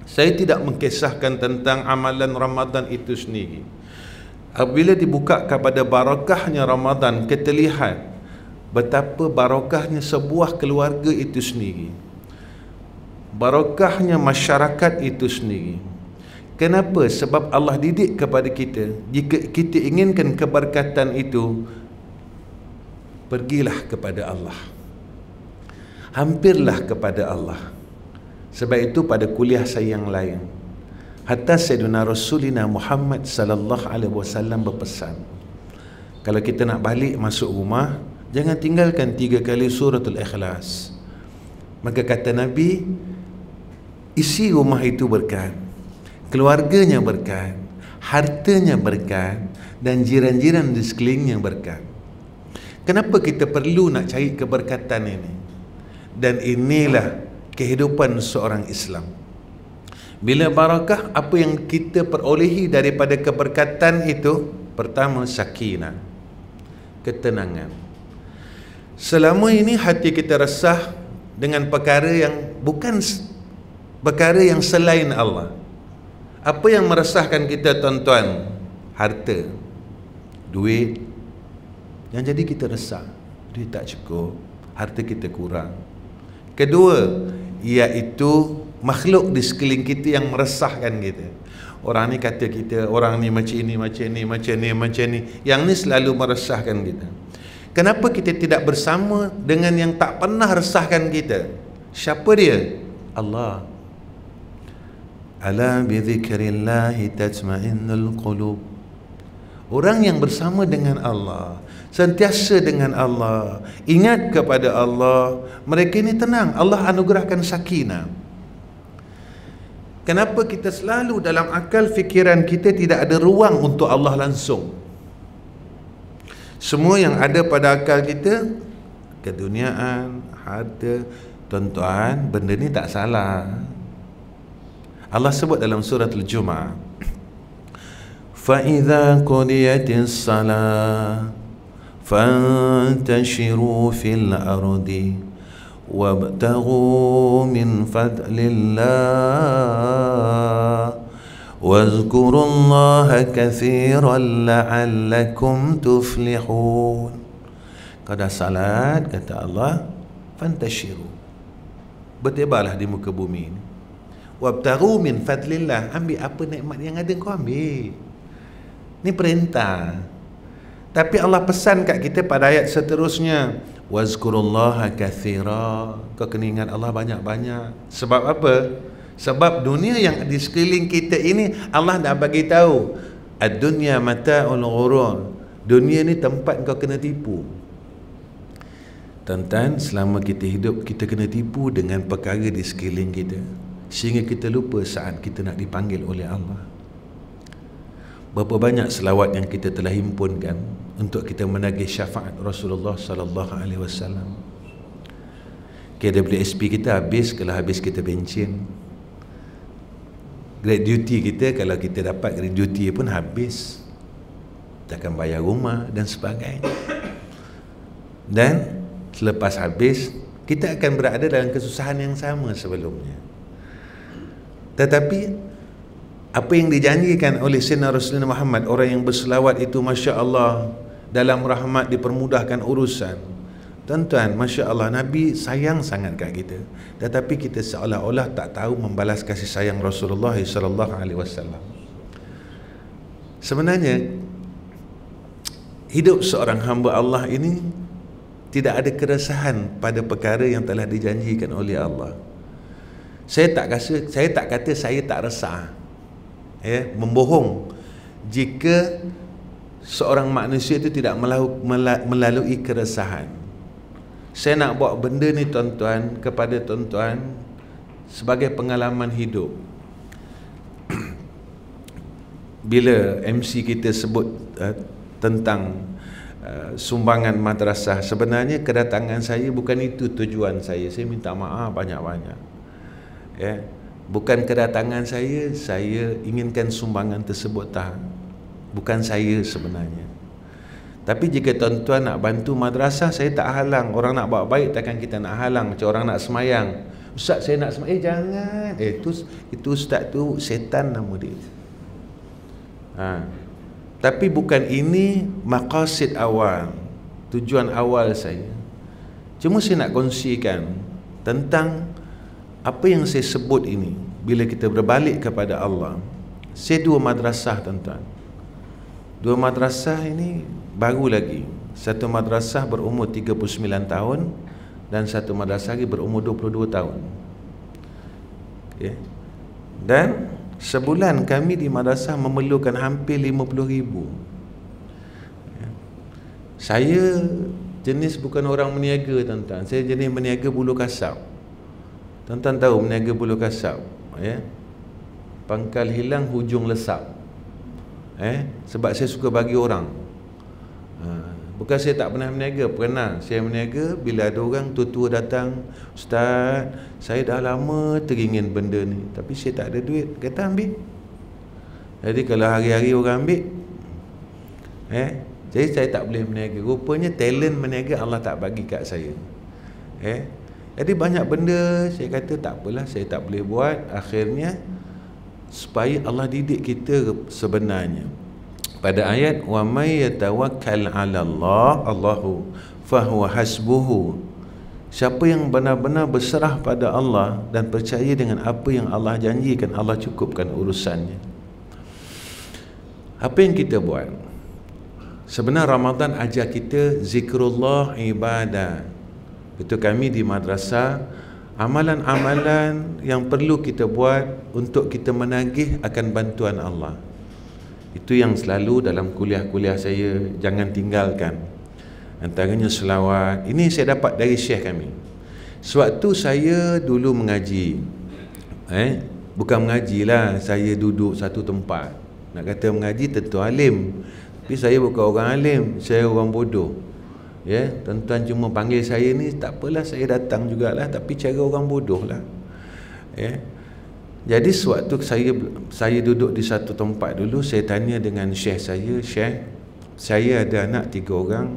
saya tidak mengkisahkan tentang amalan Ramadan itu sendiri. Apabila dibuka kepada barakahnya Ramadan, kita lihat betapa barakahnya sebuah keluarga itu sendiri, barakahnya masyarakat itu sendiri. Kenapa? Sebab Allah didik kepada kita, jika kita inginkan keberkatan itu, pergilah kepada Allah, hampirlah kepada Allah. Sebab itu pada kuliah saya yang lain, hatta Sayyidina Rasulina Muhammad sallallahu alaihi wasallam berpesan, kalau kita nak balik masuk rumah, jangan tinggalkan 3 kali suratul Ikhlas. Maka kata Nabi, isi rumah itu berkat, keluarganya berkat, hartanya berkat, dan jiran-jiran di sekelilingnya berkat. Kenapa kita perlu nak cari keberkatan ini? Dan inilah kehidupan seorang Islam. Bila barakah, apa yang kita perolehi daripada keberkatan itu? Pertama, sakinah, ketenangan. Selama ini hati kita resah dengan perkara yang bukan perkara yang selain Allah. Apa yang meresahkan kita, tuan-tuan? Harta, duit. Yang jadi kita resah, duit tak cukup, harta kita kurang. Kedua, iaitu makhluk di sekeliling kita yang meresahkan kita. Orang ni kata kita, orang ni macam ini, macam ni, macam ni, macam ni. Yang ni selalu meresahkan kita. Kenapa kita tidak bersama dengan yang tak pernah resahkan kita? Siapa dia? Allah. Ala bi dzikrillahi tatma'innul qulub. Orang yang bersama dengan Allah, sentiasa dengan Allah, ingat kepada Allah, mereka ini tenang. Allah anugerahkan sakinah. Kenapa kita selalu dalam akal fikiran kita tidak ada ruang untuk Allah langsung? Semua yang ada pada akal kita, keduniaan, harta, tuan-tuan, benda ni tak salah. Allah sebut dalam surah Al-Jumu'ah, فَإِذَا قُضِيَتِ الصَّلَاةُ فَانْتَشِرُوا فِي الْأَرْضِ وَابْتَغُوا مِنْ فَضْلِ اللَّهِ وَاذْكُرُوا اللَّهَ كَثِيرًا لَعَلَّكُمْ تُفْلِحُونَ. Kada salat, kata Allah, fantashiru, bertebarlah di muka bumi ini. Wabtaghu min fadlillah, ambil apa nikmat yang ada kau ambil. Ini perintah. Tapi Allah pesan kat kita pada ayat seterusnya, wazkurullaha katsira, kau kena ingat Allah banyak-banyak. Sebab apa? Sebab dunia yang di sekeliling kita ini Allah dah bagi tahu, ad-dunya mata'ul ghurur, dunia ni tempat kau kena tipu. Tuan-tuan, selama kita hidup, kita kena tipu dengan perkara di sekeliling kita, sehingga kita lupa saat kita nak dipanggil oleh Allah. Berapa banyak selawat yang kita telah himpunkan untuk kita menagih syafaat Rasulullah sallallahu alaihi wasallam. KWSP kita habis kalau habis kita bencin. Grade duty kita, kalau kita dapat grade duty pun habis. kita akan bayar rumah dan sebagainya. Dan selepas habis, kita akan berada dalam kesusahan yang sama sebelumnya. Tetapi apa yang dijanjikan oleh Sayyidina Rasulullah Muhammad, orang yang berselawat itu Masya Allah, dalam rahmat dipermudahkan urusan. Tuan-tuan, Masya Allah, Nabi sayang sangat kat kita, tetapi kita seolah-olah tak tahu membalas kasih sayang Rasulullah SAW. Sebenarnya hidup seorang hamba Allah ini tidak ada keresahan pada perkara yang telah dijanjikan oleh Allah. Saya tak kata saya tak resah, membohong jika seorang manusia itu tidak melalui keresahan. Saya nak bawa benda ni tuan-tuan kepada tuan-tuan sebagai pengalaman hidup. Bila MC kita sebut tentang sumbangan madrasah, sebenarnya kedatangan saya bukan itu tujuan saya. Saya minta maaf banyak-banyak. Bukan kedatangan saya inginkan sumbangan tersebut, tak. Bukan saya sebenarnya. Tapi jika tuan-tuan nak bantu madrasah, saya tak halang. Orang nak buat baik, takkan kita nak halang. Macam orang nak semayang, Ustaz saya nak semayang, jangan. Itu Ustaz tu setan nama dia. Tapi bukan ini maqasid awal, tujuan awal saya. Cuma saya nak kongsikan tentang apa yang saya sebut ini. Bila kita berbalik kepada Allah, saya 2 madrasah tuan-tuan. 2 madrasah ini baru lagi. Satu madrasah berumur 39 tahun dan satu madrasah lagi berumur 22 tahun. Dan sebulan kami di madrasah memerlukan hampir 50,000. Saya jenis bukan orang meniaga tuan-tuan. Saya jenis meniaga bulu kasap. Tuan-tuan tahu meniaga bulu kasap, pangkal hilang hujung lesap. Sebab saya suka bagi orang. Bukan saya tak pernah meniaga, pernah saya meniaga. Bila ada orang tua-tua datang, Ustaz, saya dah lama teringin benda ni tapi saya tak ada duit. Kata ambil. Jadi kalau hari-hari orang ambil, jadi saya tak boleh meniaga. Rupanya talent meniaga Allah tak bagi kat saya. Jadi banyak benda saya kata tak apalah, saya tak boleh buat. Akhirnya supaya Allah didik kita sebenarnya pada ayat wa may yatawakkal 'ala Allah Allahu fahuwa hasbuhu. Siapa yang benar-benar berserah pada Allah dan percaya dengan apa yang Allah janjikan, Allah cukupkan urusannya. Apa yang kita buat? Sebenarnya Ramadan ajar kita zikrullah, ibadah. Itu kami di madrasah, amalan-amalan yang perlu kita buat untuk kita menagih akan bantuan Allah. Itu yang selalu dalam kuliah-kuliah saya jangan tinggalkan. Antaranya selawat. Ini saya dapat dari syekh kami. Sewaktu saya dulu mengaji, bukan mengajilah, saya duduk satu tempat. Nak kata mengaji tentu alim, tapi saya bukan orang alim, saya orang bodoh. Tuan-tuan cuma panggil saya ni, tak apalah, saya datang jugalah, tapi cara orang bodoh lah. Jadi sewaktu saya duduk di satu tempat dulu, saya tanya dengan syekh saya, Syekh, saya ada anak 3 orang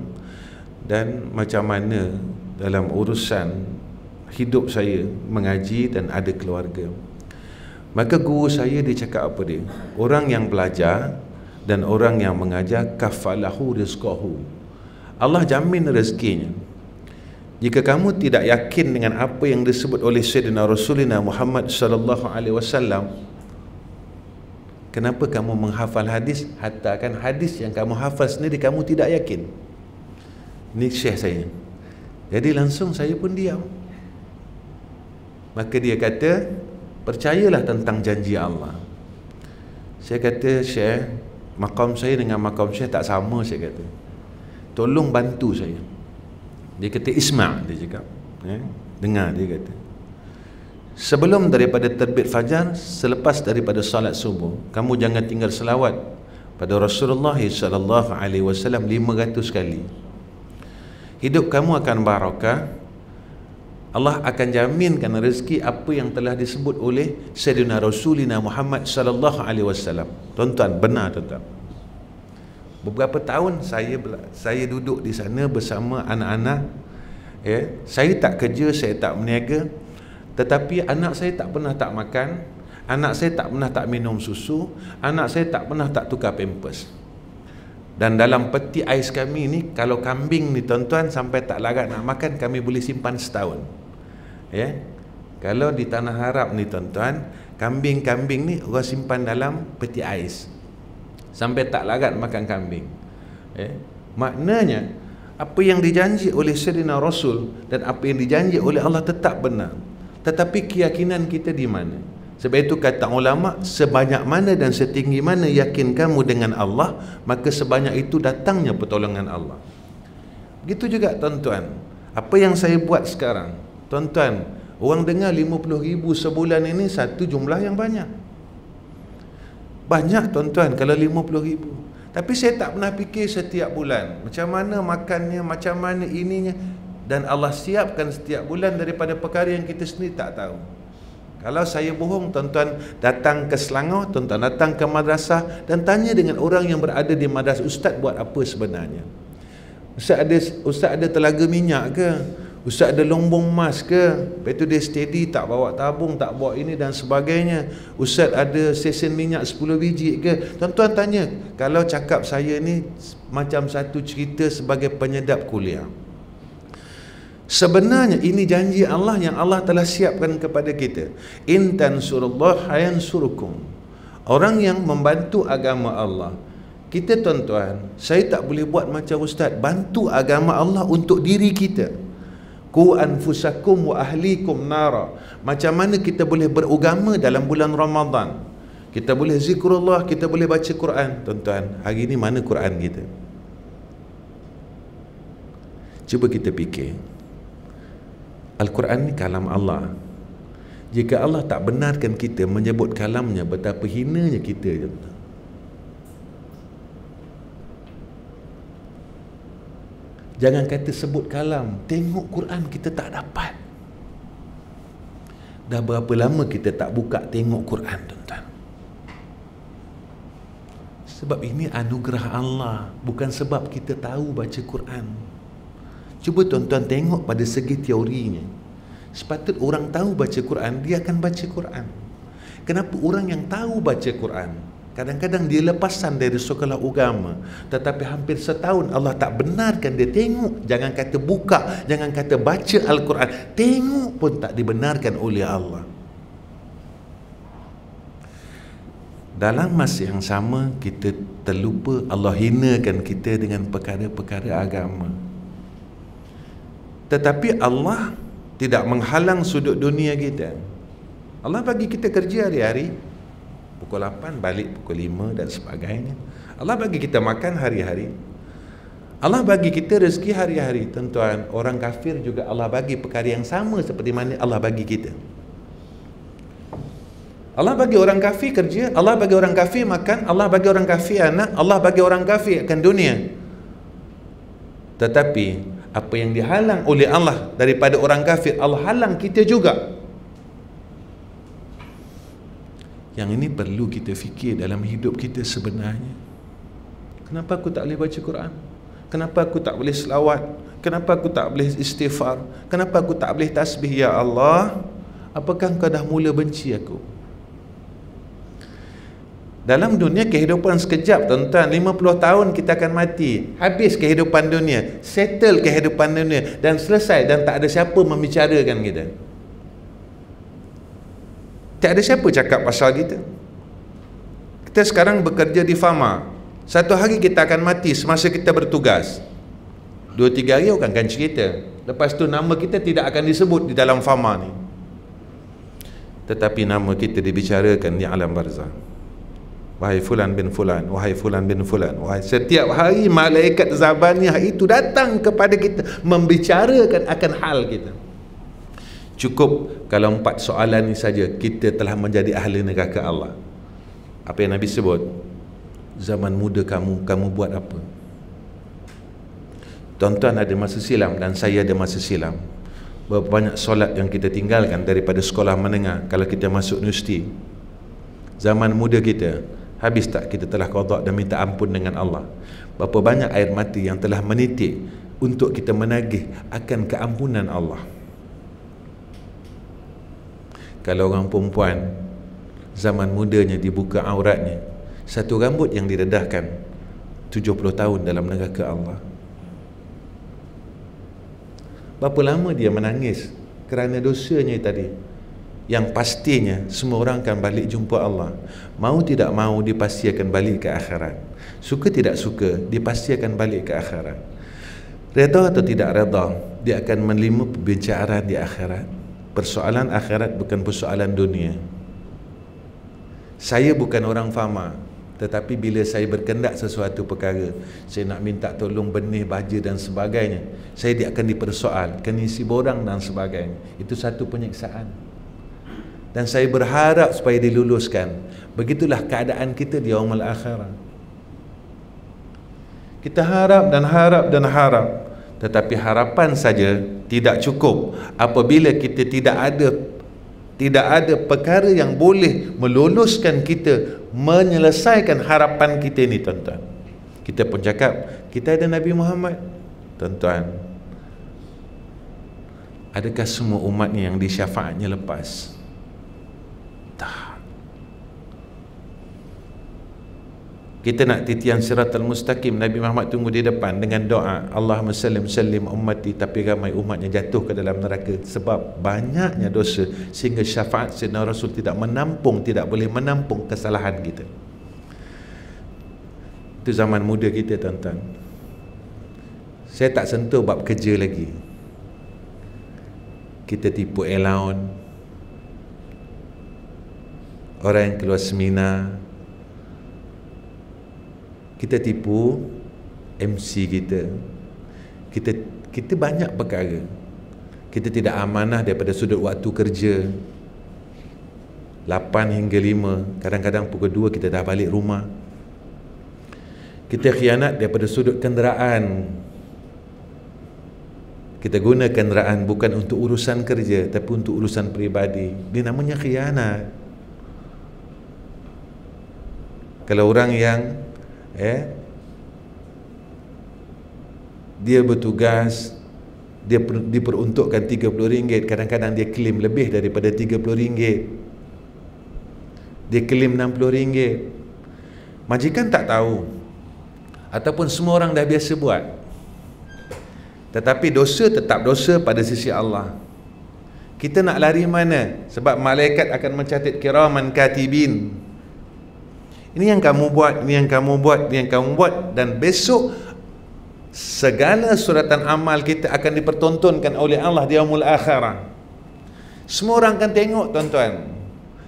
dan macam mana dalam urusan hidup saya mengaji dan ada keluarga. Maka guru saya dia cakap apa dia? Orang yang belajar dan orang yang mengajar kafalahu rizqahu. Allah jamin rezekinya. Jika kamu tidak yakin dengan apa yang disebut oleh Sayyidina Rasulullah Muhammad sallallahu alaihi wasallam, kenapa kamu menghafal hadis? Hatta kan hadis yang kamu hafal sendiri kamu tidak yakin. Ini syekh saya. Jadi langsung saya pun diam. Maka dia kata, percayalah tentang janji Allah. Saya kata, Syekh, maqam saya dengan maqam Syekh tak sama, saya kata. Tolong bantu saya. Dia kata isma', dia cakap, dengar, dia kata, sebelum daripada terbit fajar, selepas daripada salat subuh, kamu jangan tinggal selawat pada Rasulullah sallallahu alaihi wasallam 500 kali. Hidup kamu akan barakah. Allah akan jaminkan rezeki apa yang telah disebut oleh Sayyidina Rasulina Muhammad sallallahu alaihi wasallam. Tuan-tuan, benar tuan-tuan. Beberapa tahun saya duduk di sana bersama anak-anak. Saya tak kerja, saya tak berniaga, tetapi anak saya tak pernah tak makan, anak saya tak pernah tak minum susu, anak saya tak pernah tak tukar pampers. Dan dalam peti ais kami ni, kalau kambing ni tuan-tuan sampai tak larat nak makan, kami boleh simpan setahun. Kalau di tanah Arab ni tuan-tuan, kambing-kambing ni orang simpan dalam peti ais sampai tak larat makan kambing. Maknanya apa yang dijanji oleh Sayyidina Rasul dan apa yang dijanji oleh Allah tetap benar. Tetapi keyakinan kita di mana? Sebab itu kata ulama, sebanyak mana dan setinggi mana yakin kamu dengan Allah, maka sebanyak itu datangnya pertolongan Allah. Begitu juga tuan-tuan, apa yang saya buat sekarang, tuan-tuan, orang dengar 50,000 sebulan ini satu jumlah yang banyak. Banyak tuan-tuan kalau 50,000. Tapi saya tak pernah fikir setiap bulan macam mana makannya, macam mana ininya. Dan Allah siapkan setiap bulan daripada perkara yang kita sendiri tak tahu. Kalau saya bohong, tuan-tuan datang ke Selangor, tuan-tuan datang ke madrasah dan tanya dengan orang yang berada di madrasah, ustaz buat apa sebenarnya? Ustaz ada telaga minyak ke? Ustaz ada lombong emas ke? Lepas itu dia steady, tak bawa tabung, tak bawa ini dan sebagainya. Ustaz ada sesen minyak 10 biji ke? Tuan-tuan tanya. Kalau cakap saya ni macam satu cerita sebagai penyedap kuliah. Sebenarnya ini janji Allah yang Allah telah siapkan kepada kita. In tansurullah yansurukum. Orang yang membantu agama Allah. Kita tuan-tuan, saya tak boleh buat macam ustaz, bantu agama Allah untuk diri kita. Qu anfusakum wa ahlikum nara. Macam mana kita boleh beragama dalam bulan Ramadan? Kita boleh zikrullah, kita boleh baca Quran. Tuan-tuan, hari ini mana Quran kita? Cuba kita fikir. Al-Quran ni kalam Allah. Jika Allah tak benarkan kita menyebut kalamnya, betapa hinanya kita. Jangan kata sebut kalam, tengok Quran kita tak dapat. Dah berapa lama kita tak buka tengok Quran, tuan-tuan? Sebab ini anugerah Allah, bukan sebab kita tahu baca Quran. Cuba tuan-tuan tengok pada segi teorinya. Sepatut orang tahu baca Quran, dia akan baca Quran. Kenapa orang yang tahu baca Quran, kadang-kadang dia lepasan dari sekolah agama, tetapi hampir setahun Allah tak benarkan dia tengok. Jangan kata buka, jangan kata baca Al-Quran, tengok pun tak dibenarkan oleh Allah. Dalam masa yang sama, kita terlupa Allah hinakan kita dengan perkara-perkara agama. Tetapi Allah tidak menghalang sudut dunia kita. Allah bagi kita kerja hari-hari, pukul 8 balik pukul 5 dan sebagainya. Allah bagi kita makan hari-hari. Allah bagi kita rezeki hari-hari. Tuan-tuan, orang kafir juga Allah bagi perkara yang sama seperti mana Allah bagi kita. Allah bagi orang kafir kerja, Allah bagi orang kafir makan, Allah bagi orang kafir anak, Allah bagi orang kafir akan dunia. Tetapi apa yang dihalang oleh Allah daripada orang kafir, Allah halang kita juga. Yang ini perlu kita fikir dalam hidup kita sebenarnya. Kenapa aku tak boleh baca Quran? Kenapa aku tak boleh selawat? Kenapa aku tak boleh istighfar? Kenapa aku tak boleh tasbih? Ya Allah, apakah engkau dah mula benci aku? Dalam dunia kehidupan sekejap, tuan-tuan, 50 tahun kita akan mati. Habis kehidupan dunia, settle kehidupan dunia dan selesai, dan tak ada siapa membicarakan kita. Tak ada siapa cakap pasal kita. Kita sekarang bekerja di Fama. Satu hari kita akan mati semasa kita bertugas. 2-3 hari orang akan cerita. Lepas tu nama kita tidak akan disebut di dalam Fama ni. Tetapi nama kita dibicarakan di alam barzah. Wahai fulan bin fulan, wahai fulan bin fulan, wahai, setiap hari malaikat Zabaniyah itu datang kepada kita membicarakan akan hal kita. Cukup kalau 4 soalan ni saja kita telah menjadi ahli neraka Allah. Apa yang Nabi sebut? Zaman muda kamu buat apa? Tuan-tuan ada masa silam dan saya ada masa silam. Berapa banyak solat yang kita tinggalkan daripada sekolah menengah kalau kita masuk universiti. Zaman muda kita, Habis tak kita telah qada dan minta ampun dengan Allah? Berapa banyak air mata yang telah menitik untuk kita menagih akan keampunan Allah. Kalau orang perempuan zaman mudanya dibuka auratnya, satu rambut yang diredahkan 70 tahun dalam neraka Allah. Berapa lama dia menangis kerana dosanya tadi, yang pastinya semua orang akan balik jumpa Allah. Mau tidak mau dia pasti akan balik ke akhirat. Suka tidak suka dia pasti akan balik ke akhirat. Redha atau tidak redha, dia akan menerima pembicaraan di akhirat. Persoalan akhirat bukan persoalan dunia. Saya bukan orang faham, tetapi bila saya berkendak sesuatu perkara, saya nak minta tolong benih, baja dan sebagainya, saya akan dipersoal, kena isi borang dan sebagainya. Itu satu penyiksaan. Dan saya berharap supaya diluluskan. Begitulah keadaan kita di yaumul akhirah. Kita harap dan harap dan harap, tetapi harapan saja tidak cukup apabila kita tidak ada perkara yang boleh meluluskan kita, menyelesaikan harapan kita ini, tuan-tuan. Kita pun cakap kita ada Nabi Muhammad. Tuan-tuan, adakah semua umatnya yang disyafaatnya lepas? Tak. Kita nak titian siratal mustaqim, Nabi Muhammad tunggu di depan dengan doa, Allahumma sallim sallim ummati, tapi ramai umatnya jatuh ke dalam neraka sebab banyaknya dosa, sehingga syafaat Sayyidina Rasul tidak boleh menampung kesalahan kita. Itu zaman muda kita, tuan-tuan. Saya tak sentuh bab kerja lagi. Kita tipu allowance, orang yang keluar seminar, kita tipu MC kita banyak perkara. Kita tidak amanah daripada sudut waktu kerja 8 hingga 5, kadang-kadang pukul 2 kita dah balik rumah. Kita khianat daripada sudut kenderaan. Kita guna kenderaan bukan untuk urusan kerja, tapi untuk urusan peribadi. Ini namanya khianat. Kalau orang yang dia bertugas, dia diperuntukkan RM30, kadang-kadang dia claim lebih daripada RM30, dia claim RM60. Majikan tak tahu, ataupun semua orang dah biasa buat, tetapi dosa tetap dosa pada sisi Allah. Kita nak lari mana? Sebab malaikat akan mencatat kiraman katibin. Ini yang kamu buat, ini yang kamu buat, ini yang kamu buat. Dan besok segala suratan amal kita akan dipertontonkan oleh Allah di yaumul akhirah. Semua orang akan tengok, tuan-tuan.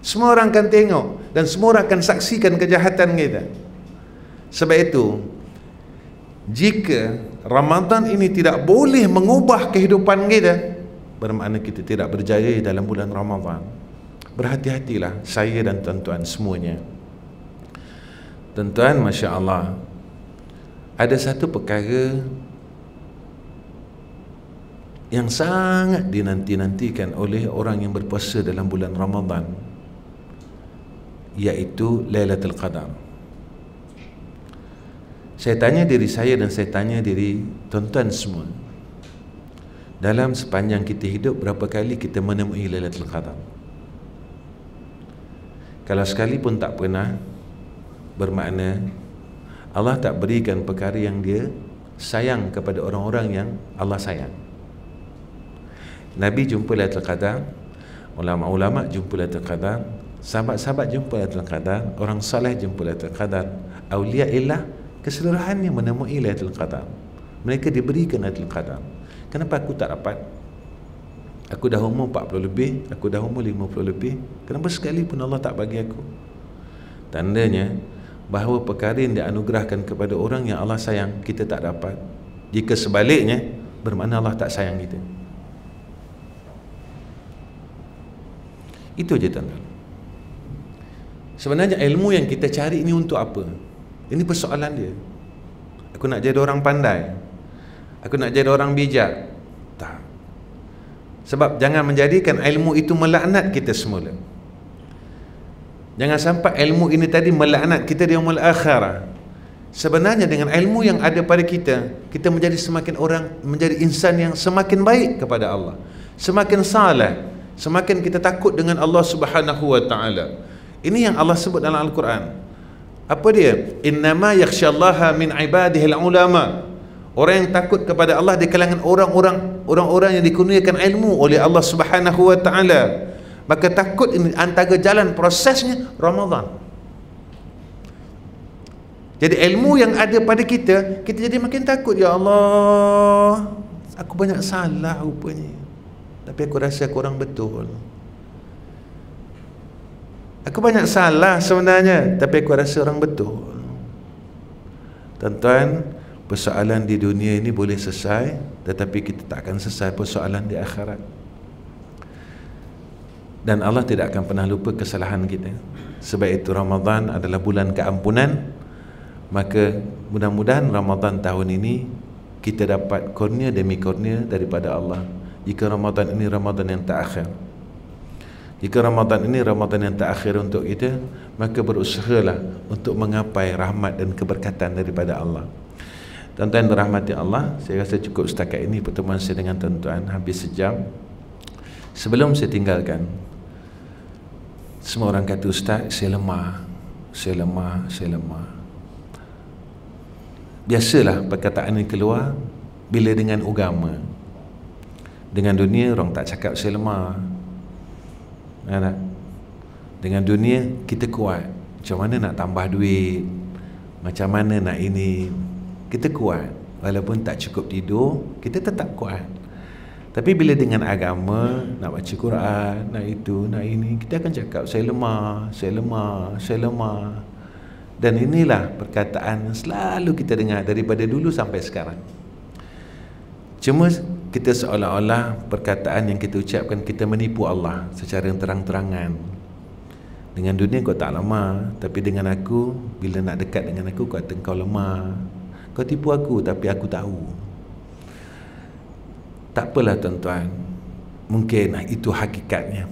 Semua orang akan tengok, dan semua orang akan saksikan kejahatan kita. Sebab itu, jika Ramadan ini tidak boleh mengubah kehidupan kita, bermakna kita tidak berjaya dalam bulan Ramadan. Berhati-hatilah saya dan tuan-tuan semuanya. Tuan-tuan, Masya Allah, ada satu perkara yang sangat dinanti-nantikan oleh orang yang berpuasa dalam bulan Ramadan, iaitu Lailatul Qadar. Saya tanya diri saya dan saya tanya diri tuan-tuan semua, dalam sepanjang kita hidup, berapa kali kita menemui Lailatul Qadar? Kalau sekali pun tak pernah, bermakna Allah tak berikan perkara yang dia sayang kepada orang-orang yang Allah sayang. Nabi jumpa Lailatul Qadar, ulama-ulama jumpa Lailatul Qadar, sahabat-sahabat jumpa Lailatul Qadar, orang saleh jumpa Lailatul Qadar, aulia illah keseluruhannya menemui Lailatul Qadar. Mereka diberikan Lailatul Qadar. Kenapa aku tak dapat? Aku dah umur 40 lebih, aku dah umur 50 lebih, kenapa sekali pun Allah tak bagi aku? Tandanya bahawa perkara yang dianugerahkan kepada orang yang Allah sayang, kita tak dapat. Jika sebaliknya, bermakna Allah tak sayang kita. Itu je, tuan-tuan. Sebenarnya ilmu yang kita cari ini untuk apa? Ini persoalan dia. Aku nak jadi orang pandai, aku nak jadi orang bijak. Tak. Sebab jangan menjadikan ilmu itu melaknat kita semula. Jangan sampai ilmu ini tadi melaknat kita di yaumul akhirah. Sebenarnya dengan ilmu yang ada pada kita, kita menjadi semakin orang, menjadi insan yang semakin baik kepada Allah, semakin saleh, semakin kita takut dengan Allah Subhanahu wa taala. Ini yang Allah sebut dalam Al-Quran. Apa dia? Innama yakhsyallaha min ibadihil ulama. Orang yang takut kepada Allah di kalangan orang-orang yang dikurniakan ilmu oleh Allah Subhanahu wa taala. Maka takut ini antara jalan prosesnya Ramadan. Jadi ilmu yang ada pada kita, kita jadi makin takut. Ya Allah, aku banyak salah rupanya, tapi aku rasa aku orang betul. Aku banyak salah sebenarnya, tapi aku rasa orang betul. Tuan-tuan, persoalan di dunia ini boleh selesai, tetapi kita tak akan selesai persoalan di akhirat. Dan Allah tidak akan pernah lupa kesalahan kita. Sebab itu Ramadan adalah bulan keampunan. Maka mudah-mudahan Ramadan tahun ini kita dapat kurnia demi kurnia daripada Allah. Jika Ramadan ini Ramadan yang terakhir, jika Ramadan ini Ramadan yang terakhir untuk kita, maka berusahalah untuk menggapai rahmat dan keberkatan daripada Allah. Tuan-tuan dirahmati Allah, saya rasa cukup setakat ini pertemuan saya dengan tuan-tuan, habis sejam. Sebelum saya tinggalkan, semua orang kata, Ustaz, saya lemah, saya lemah, saya lemah. Biasalah perkataan ini keluar bila dengan agama. Dengan dunia orang tak cakap saya lemah. Dengan dunia kita kuat. Macam mana nak tambah duit, macam mana nak ini, kita kuat. Walaupun tak cukup tidur, kita tetap kuat. Tapi bila dengan agama, nak baca Quran, nak itu, nak ini, kita akan cakap saya lemah, saya lemah, saya lemah. Dan inilah perkataan yang selalu kita dengar daripada dulu sampai sekarang. Cuma kita seolah-olah perkataan yang kita ucapkan, kita menipu Allah secara terang-terangan. Dengan dunia kau tak lemah, tapi dengan aku, bila nak dekat dengan aku, kau kata kau lemah. Kau tipu aku, tapi aku tahu. Tak apalah tuan-tuan, mungkin itu hakikatnya.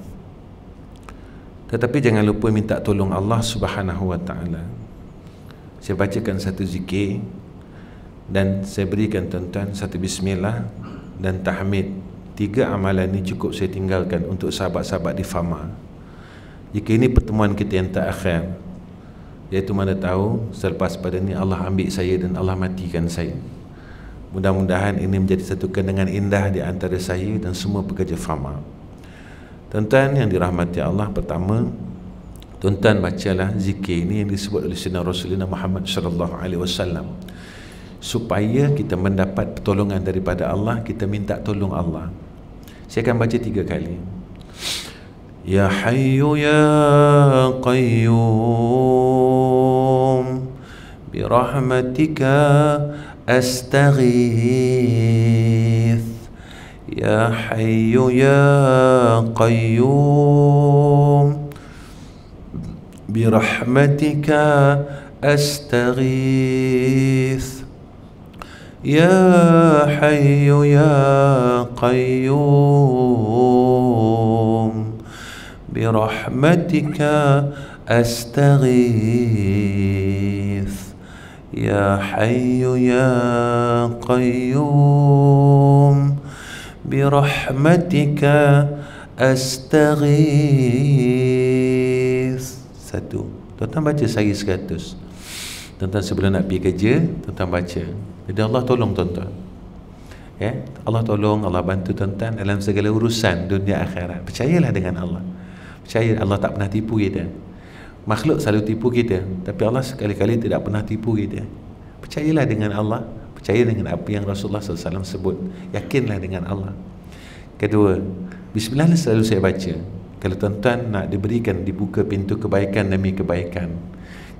Tetapi jangan lupa minta tolong Allah Subhanahu wa taala. Saya bacakan satu zikir dan saya berikan tuan-tuan satu bismillah dan tahmid. 3 amalan ini cukup saya tinggalkan untuk sahabat-sahabat di Fama. Jika ini pertemuan kita yang terakhir, iaitu mana tahu selepas pada ini Allah ambil saya dan Allah matikan saya. Mudah-mudahan ini menjadi satu kenangan indah di antara saya dan semua pekerja Fama. Tuan-tuan yang dirahmati Allah, pertama, tuan-tuan bacalah zikir ini yang disebut oleh Sayyidina Rasulullah Muhammad sallallahu alaihi wasallam. Supaya kita mendapat pertolongan daripada Allah, kita minta tolong Allah. Saya akan baca 3 kali. Ya Hayyu Ya Qayyum bi rahmatika astaghith. Ya Hayyu Ya Qayyum برحمتك أستغيث. يا حي يا قيوم برحمتك أستغيث. يا حي يا قيوم برحمتك أستغيث. 1. Tuan-tuan baca sehari 100. Tuan-tuan sebelum nak pergi kerja, tuan-tuan baca. Jadi Allah tolong tuan-tuan. Ya, Allah tolong, Allah bantu tuan-tuan dalam segala urusan dunia akhirat. Percayalah dengan Allah. Percaya Allah tak pernah tipu kita. Makhluk selalu tipu kita, tapi Allah sekali-kali tidak pernah tipu kita. Percayalah dengan Allah. Percaya dengan apa yang Rasulullah SAW sebut. Yakinlah dengan Allah. Kedua, bismillah selalu saya baca. Kalau tuan-tuan nak diberikan, dibuka pintu kebaikan demi kebaikan.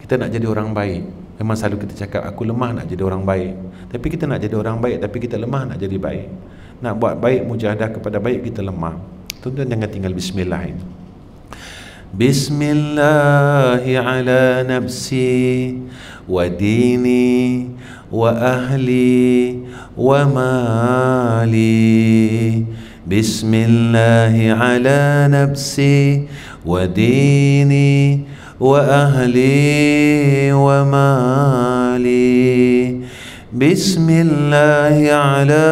Kita nak jadi orang baik. Memang selalu kita cakap, aku lemah nak jadi orang baik. Tapi kita nak jadi orang baik, tapi kita lemah nak jadi baik. Nak buat baik, mujahadah kepada baik, kita lemah. Tuan-tuan jangan tinggal bismillah ini. Bismillahi ala nafsi wa dini wa ahli wa mali. Bismillahi ala nafsi wa dini وأهلي ومالي بسم الله على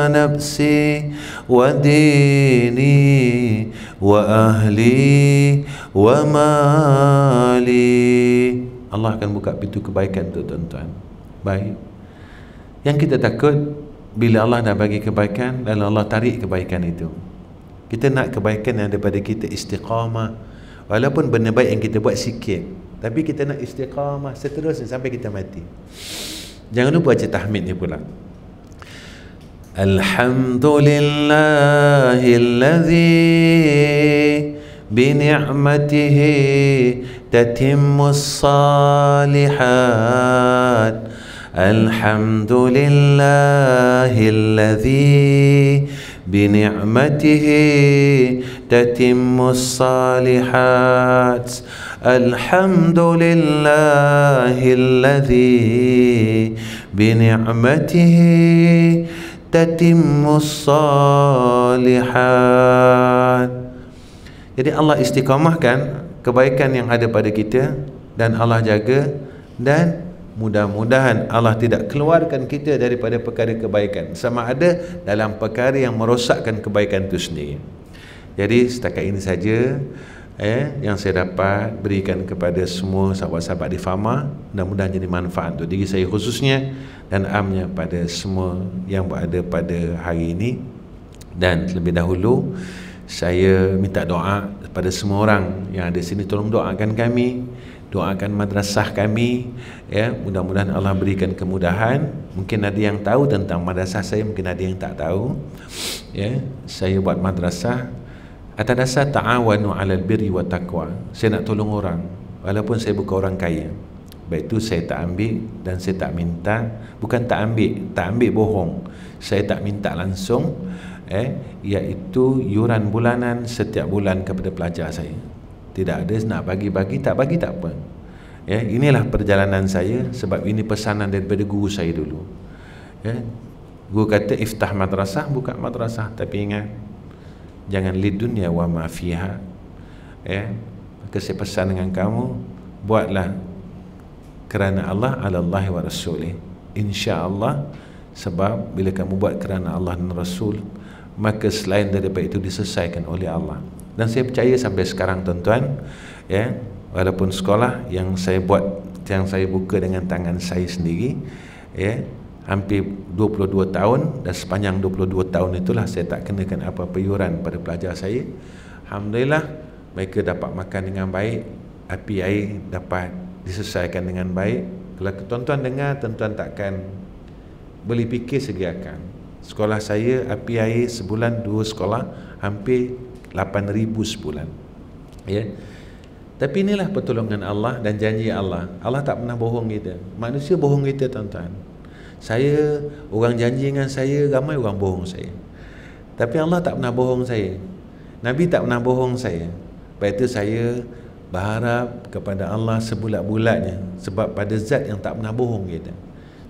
نفسي وديني وأهلي ومالي. Allah akan buka pintu kebaikan tu tuan-tuan. Baik. Yang kita takut bila Allah dah bagi kebaikan dan Allah tarik kebaikan itu. Kita nak kebaikan yang daripada kita istiqamah. Walaupun benda baik yang kita buat sikit, tapi kita nak istiqamah seterusnya sampai kita mati. Jangan lupa baca tahmid ni pula. Alhamdulillahilladzi bini'matihi tatimmus salihat. Alhamdulillahilladzi bini'matihi tatimmus salihat. Alhamdulillahilladzi bini'matihi tatimmus salihat. Jadi Allah istiqamahkan kebaikan yang ada pada kita dan Allah jaga, dan mudah-mudahan Allah tidak keluarkan kita daripada perkara kebaikan, sama ada dalam perkara yang merosakkan kebaikan itu sendiri. Jadi setakat ini saja yang saya dapat berikan kepada semua sahabat-sahabat di Fama. Mudah-mudahan jadi manfaat untuk diri saya khususnya dan amnya pada semua yang berada pada hari ini. Dan terlebih dahulu saya minta doa kepada semua orang yang ada di sini, tolong doakan kami, doakan madrasah kami, ya, mudah-mudahan Allah berikan kemudahan. Mungkin ada yang tahu tentang madrasah saya, mungkin ada yang tak tahu. Ya, saya buat madrasah atas dasar ta'awanu 'alal birri wa taqwa. Saya nak tolong orang walaupun saya bukan orang kaya. Baik itu saya tak ambil dan saya tak minta, bukan tak ambil bohong. Saya tak minta langsung, iaitu yuran bulanan setiap bulan kepada pelajar saya. Tidak ada nak bagi-bagi, tak bagi tak apa. Ya, inilah perjalanan saya, sebab ini pesanan daripada guru saya dulu. Ya, guru kata iftah madrasah, buka madrasah, tapi ingat jangan lidunya wa ma fiha. Ya, maka saya pesan dengan kamu, buatlah kerana Allah, alallahi wa rasulih. Insya-Allah, sebab bila kamu buat kerana Allah dan Rasul, maka selain daripada itu diselesaikan oleh Allah. Dan saya percaya sampai sekarang tuan-tuan, ya, walaupun sekolah yang saya buat, yang saya buka dengan tangan saya sendiri, ya, hampir 22 tahun, dan sepanjang 22 tahun itulah saya tak kenakan apa-apa iuran pada pelajar saya. Alhamdulillah mereka dapat makan dengan baik, api air dapat diselesaikan dengan baik. Kalau tuan-tuan dengar, tuan-tuan takkan boleh fikir segiakan. Sekolah saya api air sebulan 2 sekolah hampir 8,000 sebulan. Ya. Tapi inilah pertolongan Allah dan janji Allah. Allah tak pernah bohong kita. Manusia bohong kita tuan-tuan. Saya, orang janji dengan saya, ramai orang bohong saya. Tapi Allah tak pernah bohong saya. Nabi tak pernah bohong saya. Sebab itu saya berharap kepada Allah sebulat-bulatnya, sebab pada zat yang tak pernah bohong kita.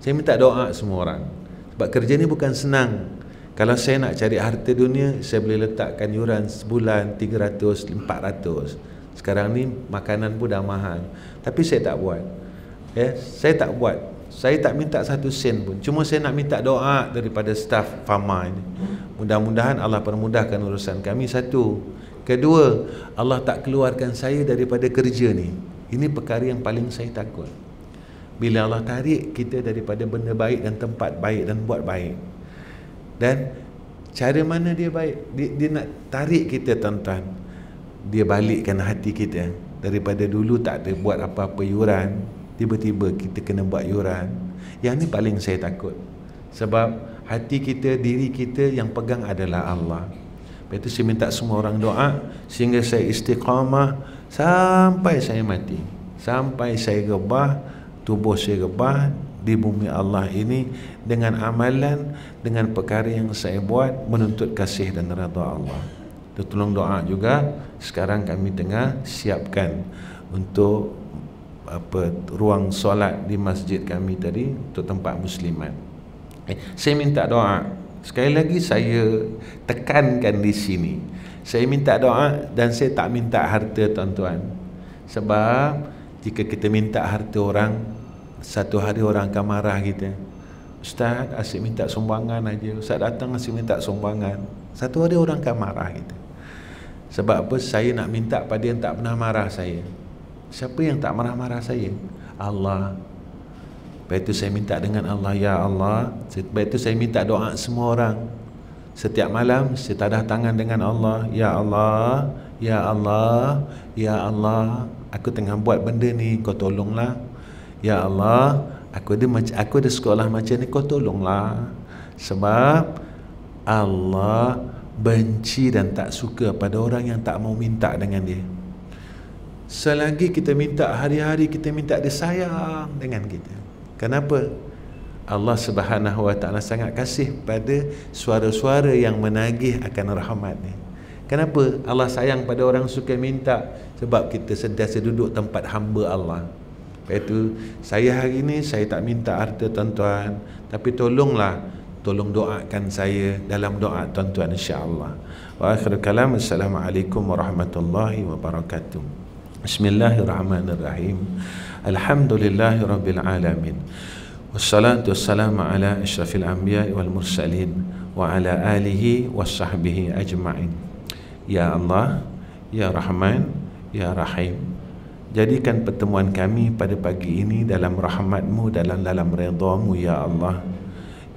Saya minta doa semua orang. Sebab kerja ni bukan senang. Kalau saya nak cari harta dunia, saya boleh letakkan yuran sebulan 300, 400. Sekarang ni makanan pun dah mahal. Tapi saya tak buat. Ya, saya tak buat. Saya tak minta 1 sen pun. Cuma saya nak minta doa daripada staf Fama ini. Mudah-mudahan Allah permudahkan urusan kami. 1. Kedua, Allah tak keluarkan saya daripada kerja ni. Ini perkara yang paling saya takut. Bila Allah tarik kita daripada benda baik dan tempat baik dan buat baik. Dan cara mana dia baik? Dia nak tarik kita tuan-tuan. Dia balikkan hati kita. Daripada dulu tak ada buat apa-apa yuran, tiba-tiba kita kena buat yuran. Yang ni paling saya takut. Sebab hati kita, diri kita yang pegang adalah Allah. Lepas itu saya minta semua orang doa sehingga saya istiqamah sampai saya mati. Sampai saya rebah, tubuh saya rebah di bumi Allah ini dengan amalan, dengan perkara yang saya buat menuntut kasih dan redha Allah. Tolong doa juga. Sekarang kami tengah siapkan untuk ruang solat di masjid kami tadi untuk tempat muslimat. Saya minta doa. Sekali lagi saya tekankan di sini. Saya minta doa dan saya tak minta harta tuan-tuan. Sebab jika kita minta harta orang, satu hari orang akan marah kita. Ustaz asyik minta sumbangan aja, Ustaz datang asyik minta sumbangan. Satu hari orang akan marah kita. Sebab apa? Saya nak minta pada yang tak pernah marah saya. Siapa yang tak marah-marah saya? Allah. Lepas itu saya minta dengan Allah, ya Allah. Lepas itu saya minta doa semua orang. Setiap malam saya tadah tangan dengan Allah, ya Allah, ya Allah, ya Allah, aku tengah buat benda ni, kau tolonglah. Ya Allah, aku ada sekolah macam ni, kau tolonglah. Sebab Allah benci dan tak suka pada orang yang tak mau minta dengan dia. Selagi kita minta hari-hari, kita minta dia sayang dengan kita. Kenapa? Allah Subhanahu wa ta'ala sangat kasih pada suara-suara yang menagih akan rahmat-Nya. Kenapa Allah sayang pada orang suka minta? Sebab kita sentiasa duduk tempat hamba Allah. Iaitu saya hari ini saya tak minta harta tuan-tuan, tapi tolonglah, tolong doakan saya dalam doa tuan-tuan insya-Allah. Wa akhir kalam, assalamualaikum warahmatullahi wabarakatuh. Bismillahirrahmanirrahim. Alhamdulillahirabbil alamin. Wassalatu wassalamu ala asyrafil anbiya'i wal mursalin wa ala alihi wassahbihi ajma'in. Ya Allah, ya Rahman, ya Rahim, jadikan pertemuan kami pada pagi ini dalam rahmat-Mu, dalam redha-Mu, ya Allah.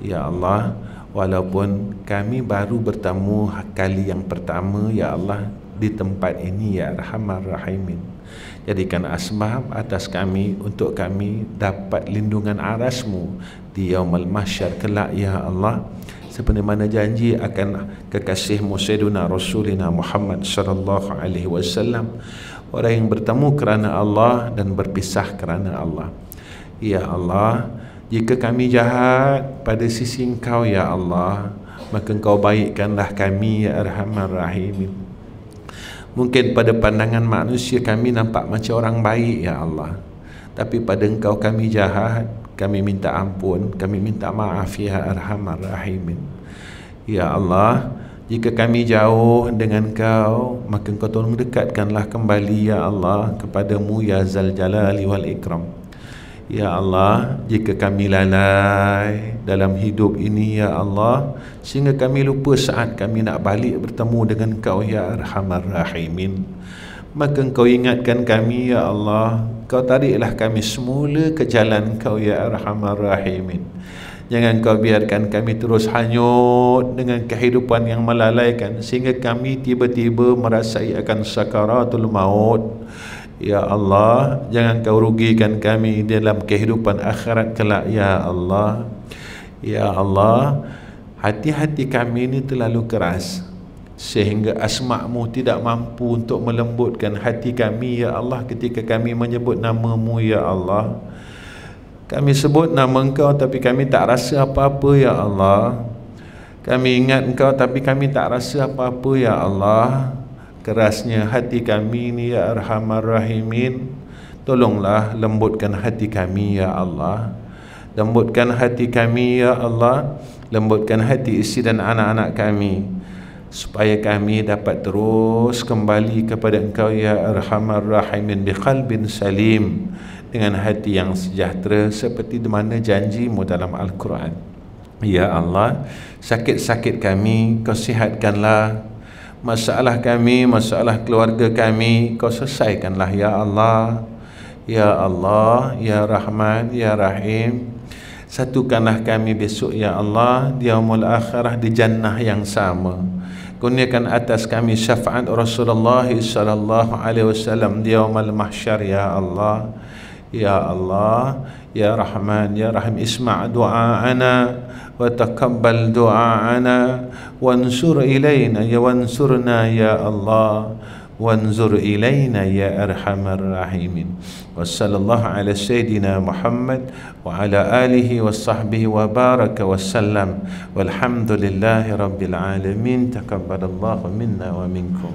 Ya Allah, walaupun kami baru bertemu kali yang pertama, ya Allah, di tempat ini, ya Arhamar Rahimin, jadikan asbab atas kami untuk kami dapat lindungan arasmu di yaumul mahsyar kelak, ya Allah. Seperti mana janji akan kekasihmu Sayyiduna Rasulina Muhammad sallallahu alaihi wasallam, orang yang bertemu kerana Allah dan berpisah kerana Allah. Ya Allah, jika kami jahat pada sisi Engkau, ya Allah, maka Engkau baikkanlah kami, ya Arhamar Rahimin. Mungkin pada pandangan manusia kami nampak macam orang baik, ya Allah, tapi pada Engkau kami jahat. Kami minta ampun, kami minta maaf, ya Arhamar Rahimin. Ya Allah, jika kami jauh dengan Kau, maka Engkau tolong dekatkanlah kembali, ya Allah, kepadamu, ya Zal Jalali wal Ikram. Ya Allah, jika kami lalai dalam hidup ini, ya Allah, sehingga kami lupa saat kami nak balik bertemu dengan Kau, ya Arhamar Rahimin, maka Engkau ingatkan kami, ya Allah. Kau tariklah kami semula ke jalan Kau, ya Arhamar Rahimin. Jangan Kau biarkan kami terus hanyut dengan kehidupan yang melalaikan, sehingga kami tiba-tiba merasai akan sakaratul maut. Ya Allah, jangan Kau rugikan kami dalam kehidupan akhirat kelak, ya Allah. Ya Allah, hati-hati kami ini terlalu keras, sehingga asma'-Mu tidak mampu untuk melembutkan hati kami, ya Allah, ketika kami menyebut nama-Mu, ya Allah. Kami sebut nama Engkau tapi kami tak rasa apa-apa, ya Allah. Kami ingat Engkau tapi kami tak rasa apa-apa, ya Allah. Kerasnya hati kami ini, ya Arhamar Rahimin. Tolonglah lembutkan hati kami, ya Allah. Lembutkan hati kami, ya Allah. Lembutkan hati isteri dan anak-anak kami, supaya kami dapat terus kembali kepada Engkau, ya Arhamar Rahimin, biqalbin salim, dengan hati yang sejahtera seperti di mana janji-Mu dalam Al-Quran. Ya Allah, sakit-sakit kami Kau sihatkanlah. Masalah kami, masalah keluarga kami Kau selesaikanlah, ya Allah. Ya Allah, ya Rahman, ya Rahim, satukanlah kami besok, ya Allah, di yaumul akhirah, di jannah yang sama. Kurniakan atas kami syafaat Rasulullah sallallahu alaihi wasallam di yaumul mahsyar, ya Allah. Ya Allah, ya Rahman, ya Rahim, isma' du'a'ana wa taqabbal du'a'ana wansur ilayna, ya wansurna, ya Allah, wanzur ilayna, ya Arhamar Rahimin. Wassallallahu ala Sayyidina Muhammad wa ala alihi wa sahbihi wa baraka wa sallam, walhamdulillahi rabbil alamin. Taqabbalallahu minna wa minkum.